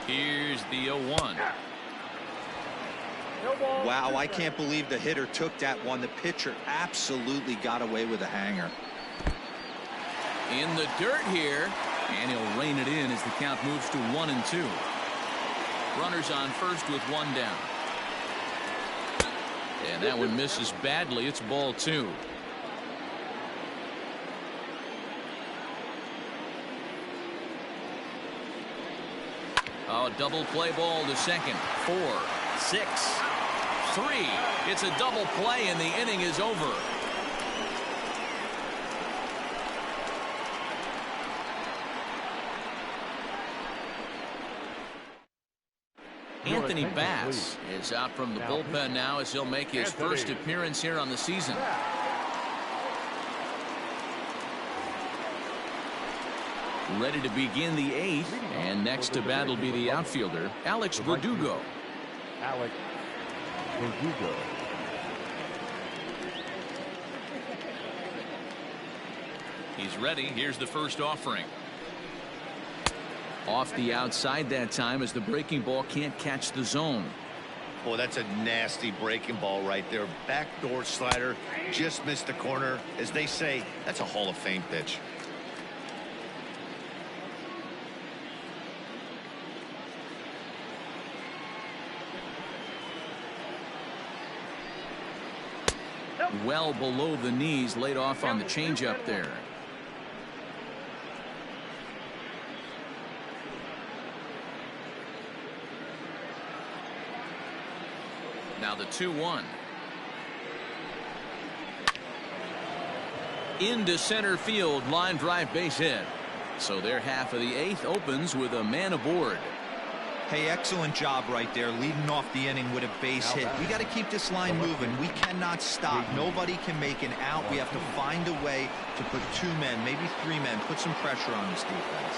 Here's the 0-1. Wow, I can't believe the hitter took that one. The pitcher absolutely got away with a hanger. In the dirt here, and he'll rein it in as the count moves to 1-2. Runners on first with 1 down. And that one misses badly. It's ball 2. Oh, double play ball to second. 4, 6, 3. It's a double play, and the inning is over. Anthony Bass is out from the bullpen now as he'll make his first appearance here on the season. Ready to begin the 8th, and next to bat will be the outfielder, Alex Verdugo. Alex Verdugo. He's ready. Here's the first offering. Off the outside that time as the breaking ball can't catch the zone. Boy, that's a nasty breaking ball right there. Backdoor slider, just missed the corner. As they say, that's a Hall of Fame pitch. Well below the knees, laid off on the changeup there. Now the 2-1. Into center field, line drive, base hit. So their half of the 8th opens with a man aboard. Hey, excellent job right there, leading off the inning with a base hit. We got to keep this line moving. We cannot stop. Nobody can make an out. We have to find a way to put 2 men, maybe 3 men, put some pressure on this defense.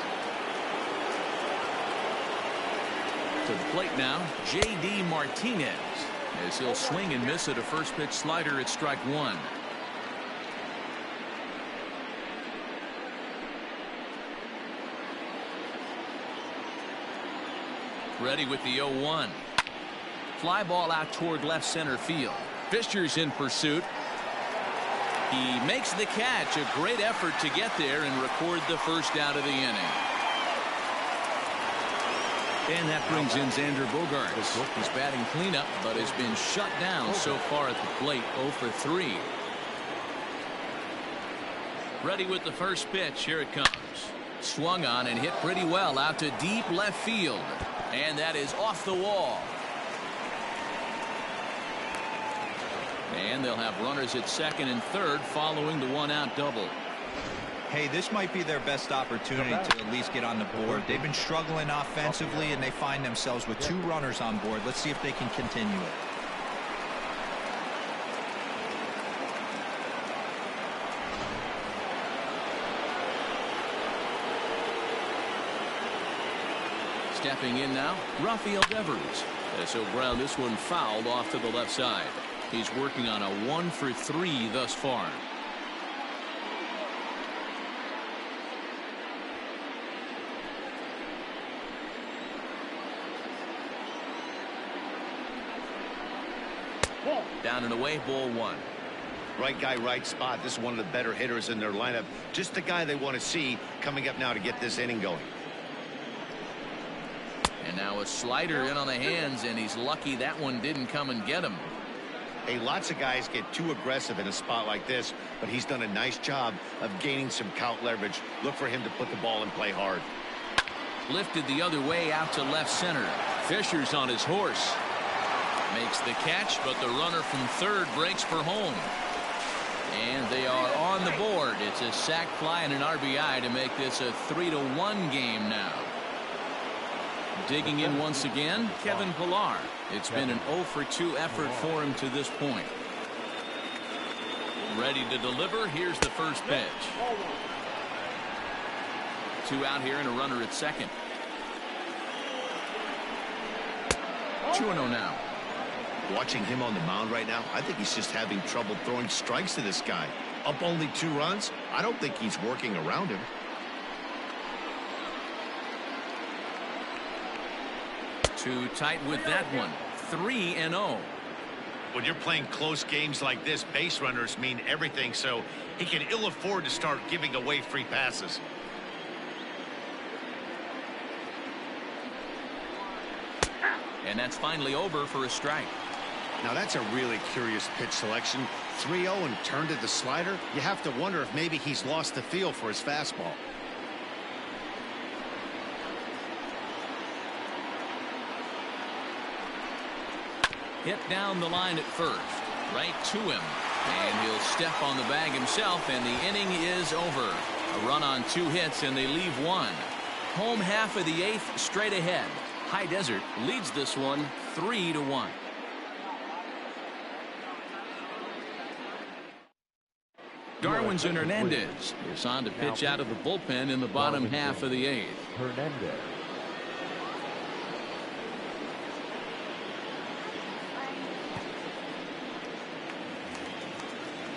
To the plate now, J.D. Martinez, as he'll swing and miss at a first pitch slider at strike 1. Ready with the 0-1. Fly ball out toward left center field. Fisher's in pursuit. He makes the catch. A great effort to get there and record the first out of the inning. And that brings in Xander Bogaerts. He's batting cleanup, but has been shut down so far at the plate. 0 for 3. Ready with the first pitch. Here it comes. Swung on and hit pretty well out to deep left field. And that is off the wall. And they'll have runners at second and third following the 1-out double. Hey, this might be their best opportunity to at least get on the board. They've been struggling offensively, and they find themselves with 2 runners on board. Let's see if they can continue it. Stepping in now, Rafael Devers. As he'll ground this one fouled off to the left side. He's working on a 1 for 3 thus far. Down and away, ball 1. Right guy, right spot. This is one of the better hitters in their lineup. Just the guy they want to see coming up now to get this inning going. And now a slider in on the hands, and he's lucky that one didn't come and get him. Hey, lots of guys get too aggressive in a spot like this, but he's done a nice job of gaining some count leverage. Look for him to put the ball in play hard. Lifted the other way out to left center. Fisher's on his horse. Makes the catch, but the runner from third breaks for home. And they are on the board. It's a sac fly and an RBI to make this a 3-1 game now. Digging in once again, Kevin Pillar. It's been an 0 for 2 effort for him to this point. Ready to deliver. Here's the first pitch. 2 out here and a runner at second. 2-0 now. Watching him on the mound right now, I think he's just having trouble throwing strikes to this guy. Up only 2 runs. I don't think he's working around him. Too tight with that one. 3-0. When you're playing close games like this, base runners mean everything, so he can ill afford to start giving away free passes. And that's finally over for a strike. Now that's a really curious pitch selection. 3-0 and turned to the slider. You have to wonder if maybe he's lost the feel for his fastball. Hit down the line at first. Right to him. And he'll step on the bag himself, and the inning is over. A run on 2 hits, and they leave 1. Home half of the 8th straight ahead. High Desert leads this one 3-1. Darwin's and Hernandez is on to pitch out of the bullpen in the bottom half of the 8th. Hernandez.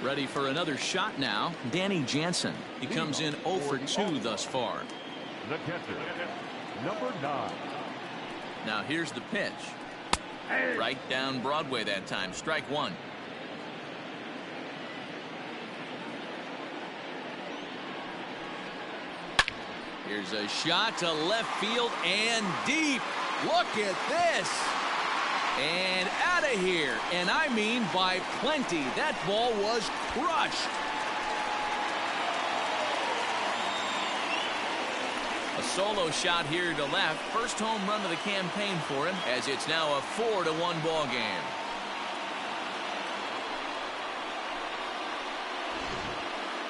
Ready for another shot now. Danny Jansen. He comes in 0 for 2 thus far. The catcher, number 9. Now here's the pitch. Right down Broadway that time. Strike 1. Here's a shot to left field and deep. Look at this. And out of here. And I mean by plenty. That ball was crushed. A solo shot here to left. First home run of the campaign for him, as it's now a 4-1 ball game.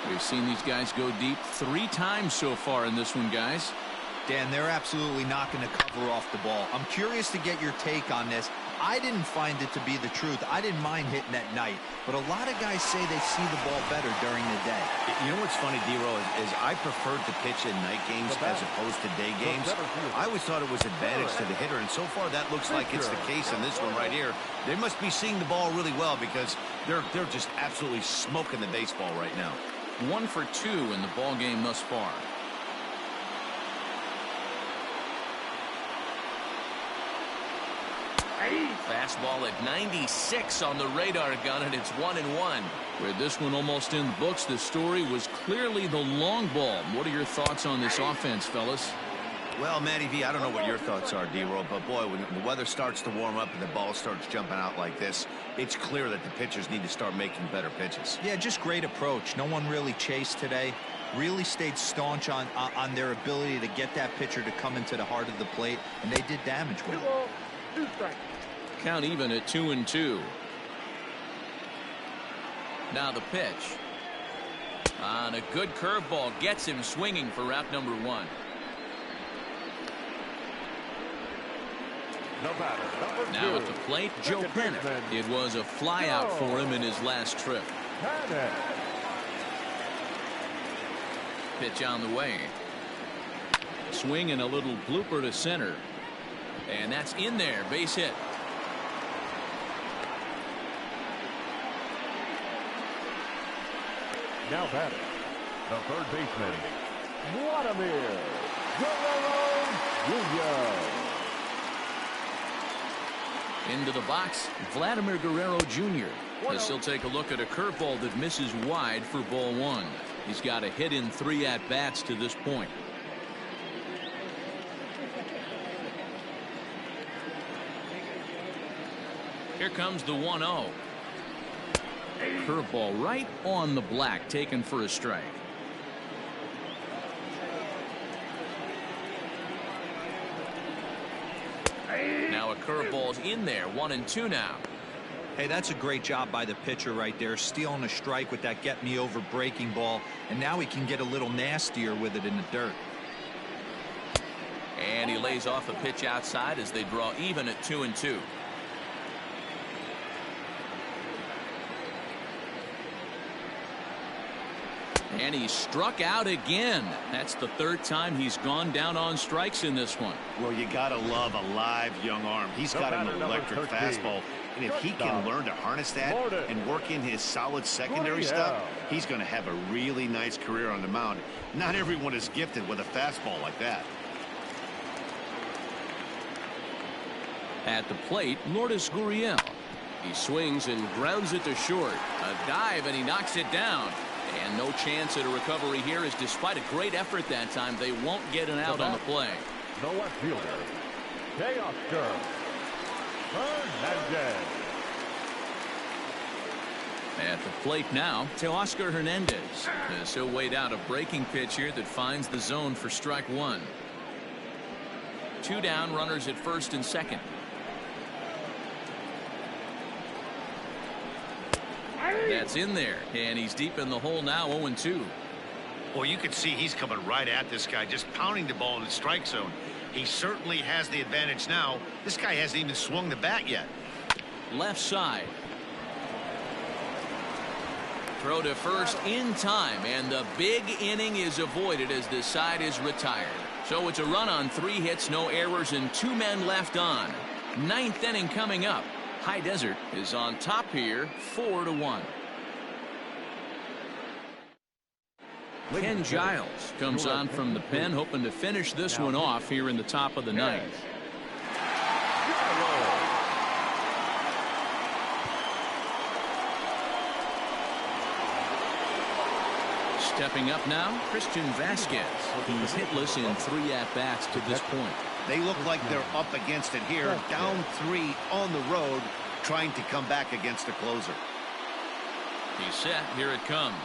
We've seen these guys go deep 3 times so far in this one, guys. Dan, they're absolutely not going to cover off the ball. I'm curious to get your take on this. I didn't find it to be the truth. I didn't mind hitting at night, but a lot of guys say they see the ball better during the day. You know what's funny, D-Row, is I preferred to pitch in night games as opposed to day games. I always thought it was advantage to the hitter, and so far that looks like it's the case in this one right here. They must be seeing the ball really well because they're just absolutely smoking the baseball right now. 1 for 2 in the ball game thus far. Fastball at 96 on the radar gun, and it's 1-1. With this one almost in the books, the story was clearly the long ball. What are your thoughts on this offense, fellas? Well, Matty V, I don't know what your thoughts are, D-Roll, but boy, when the weather starts to warm up and the ball starts jumping out like this, it's clear that the pitchers need to start making better pitches. Yeah, just great approach. No one really chased today. Really stayed staunch on their ability to get that pitcher to come into the heart of the plate, and they did damage with it. Count even at 2-2. Now the pitch. On a good curveball gets him swinging for out number 1. The batter, number 2. Now at the plate, Joe Pennant. It was a flyout for him in his last trip. Pennant. Pitch on the way. Swing and a little blooper to center. And that's in there. Base hit. Now batting, the third baseman, Vladimir Guerrero Jr. Into the box, Vladimir Guerrero Jr. As he'll take a look at a curveball that misses wide for ball 1. He's got a hit in 3 at-bats to this point. Here comes the 1-0. Curveball right on the black, taken for a strike. Now a curveball's in there, 1-2 now. Hey, that's a great job by the pitcher right there, stealing a strike with that get me over breaking ball, and now he can get a little nastier with it in the dirt. And he lays off a pitch outside as they draw even at 2-2. And he struck out again. That's the 3rd time he's gone down on strikes in this one. Well, you gotta love a live young arm. He's got an electric fastball, and if he can learn to harness that and work in his solid secondary stuff, he's going to have a really nice career on the mound. Not everyone is gifted with a fastball like that. At the plate, Lourdes Gurriel. He swings and grounds it to short. A dive, and he knocks it down. And no chance at a recovery here, as despite a great effort that time, they won't get an out on the play. The left fielder, Teoscar Hernandez. At the plate now, Teoscar Hernandez. As he'll wait out a breaking pitch here that finds the zone for strike 1. 2 down, runners at first and second. That's in there, and he's deep in the hole now, 0-2. Well, you can see he's coming right at this guy, just pounding the ball in the strike zone. He certainly has the advantage now. This guy hasn't even swung the bat yet. Left side. Throw to first in time, and the big inning is avoided as the side is retired. So it's a run on 3 hits, no errors, and 2 men left on. 9th inning coming up. High Desert is on top here, 4-1. Ken Giles comes on from the pen, hoping to finish this one off here in the top of the 9th. Stepping up now, Christian Vasquez. He's hitless in 3 at-bats to this point. They look like they're up against it here, down 3 on the road, trying to come back against the closer. He's set. Here it comes.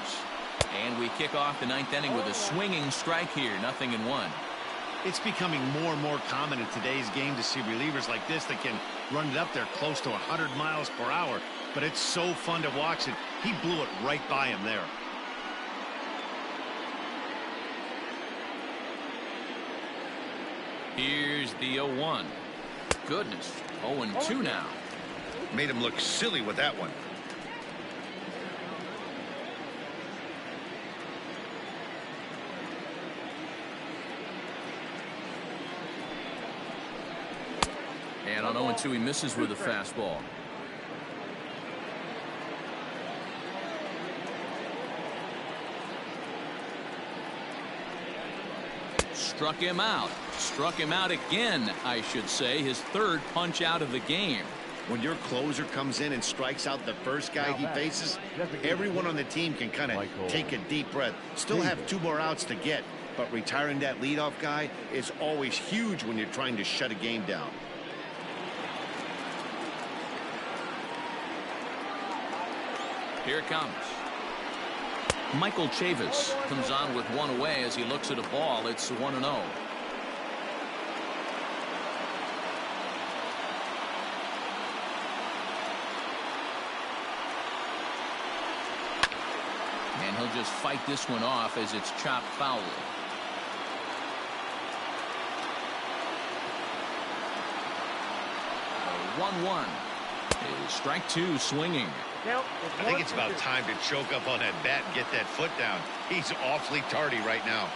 And we kick off the 9th inning with a swinging strike here, 0-1. It's becoming more and more common in today's game to see relievers like this that can run it up there close to 100 miles per hour. But it's so fun to watch it. He blew it right by him there. Here's the 0-1. Goodness, 0-2 now. Made him look silly with that one. And on 0-2, he misses with a fastball. Struck him out. Struck him out again, I should say. His 3rd punch out of the game. When your closer comes in and strikes out the first guy he faces, everyone on the team can kind of take a deep breath. Still have 2 more outs to get, but retiring that leadoff guy is always huge when you're trying to shut a game down. Here it comes. Michael Chavis comes on with 1 away as he looks at a ball. It's 1-0. And he'll just fight this one off as it's chopped foul. 1-1. Strike two swinging. I think it's about time to choke up on that bat and get that foot down. He's awfully tardy right now.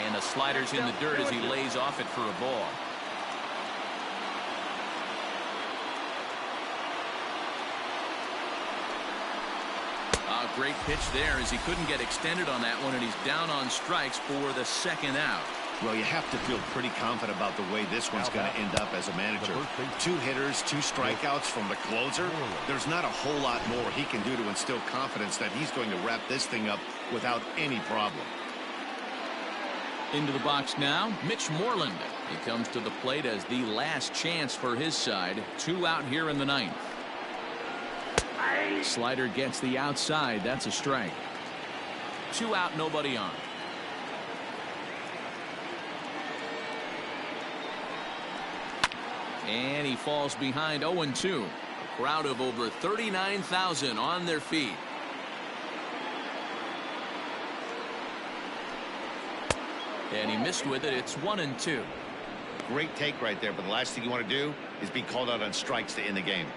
And the slider's in the dirt as he lays off it for a ball. A great pitch there as he couldn't get extended on that one, and he's down on strikes for the second out. Well, you have to feel pretty confident about the way this one's going to end up as a manager. 2 hitters, 2 strikeouts from the closer. There's not a whole lot more he can do to instill confidence that he's going to wrap this thing up without any problem. Into the box now, Mitch Moreland. He comes to the plate as the last chance for his side. 2 out here in the 9th. Slider gets the outside. That's a strike. 2 out, nobody on. And he falls behind 0-2. A crowd of over 39,000 on their feet. And he missed with it. It's 1-2. Great take right there, but the last thing you want to do is be called out on strikes to end the game.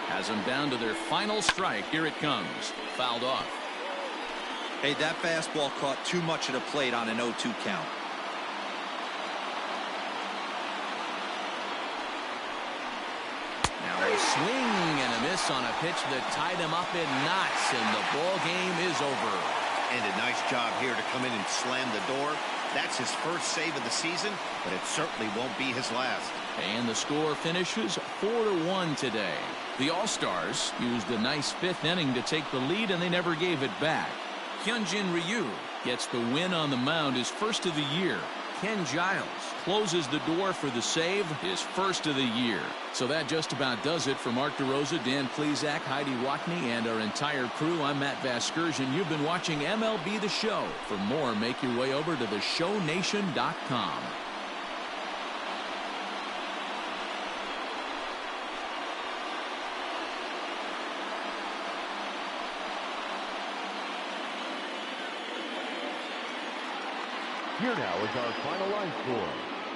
Has them down to their final strike. Here it comes. Fouled off. Hey, that fastball caught too much of the plate on an 0-2 count. Now a swing and a miss on a pitch that tied him up in knots, and the ball game is over. And a nice job here to come in and slam the door. That's his first save of the season, but it certainly won't be his last. And the score finishes 4-1 today. The All-Stars used a nice 5th inning to take the lead, and they never gave it back. Hyunjin Ryu gets the win on the mound, his first of the year. Ken Giles closes the door for the save, his first of the year. So that just about does it for Mark DeRosa, Dan Plesac, Heidi Watney, and our entire crew. I'm Matt Vasgersian. You've been watching MLB The Show. For more, make your way over to theshownation.com. Here now is our final line score.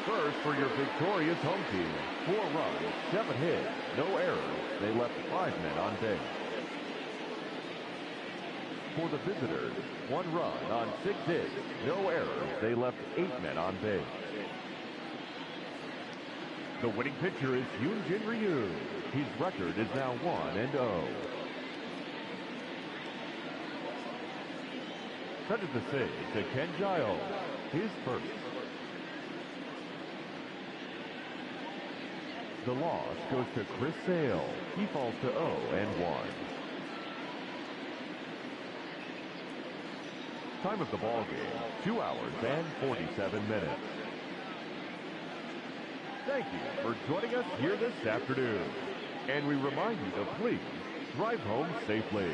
First, for your victorious home team, 4 runs, 7 hits, no errors. They left 5 men on base. For the visitors, 1 run on 6 hits, no errors. They left 8 men on base. The winning pitcher is Hyunjin Ryu. His record is now 1-0. Credit the save to Ken Giles, his first. The loss goes to Chris Sale. He falls to 0-1. Time of the ball game, 2 hours and 47 minutes. Thank you for joining us here this afternoon. And we remind you to please drive home safely.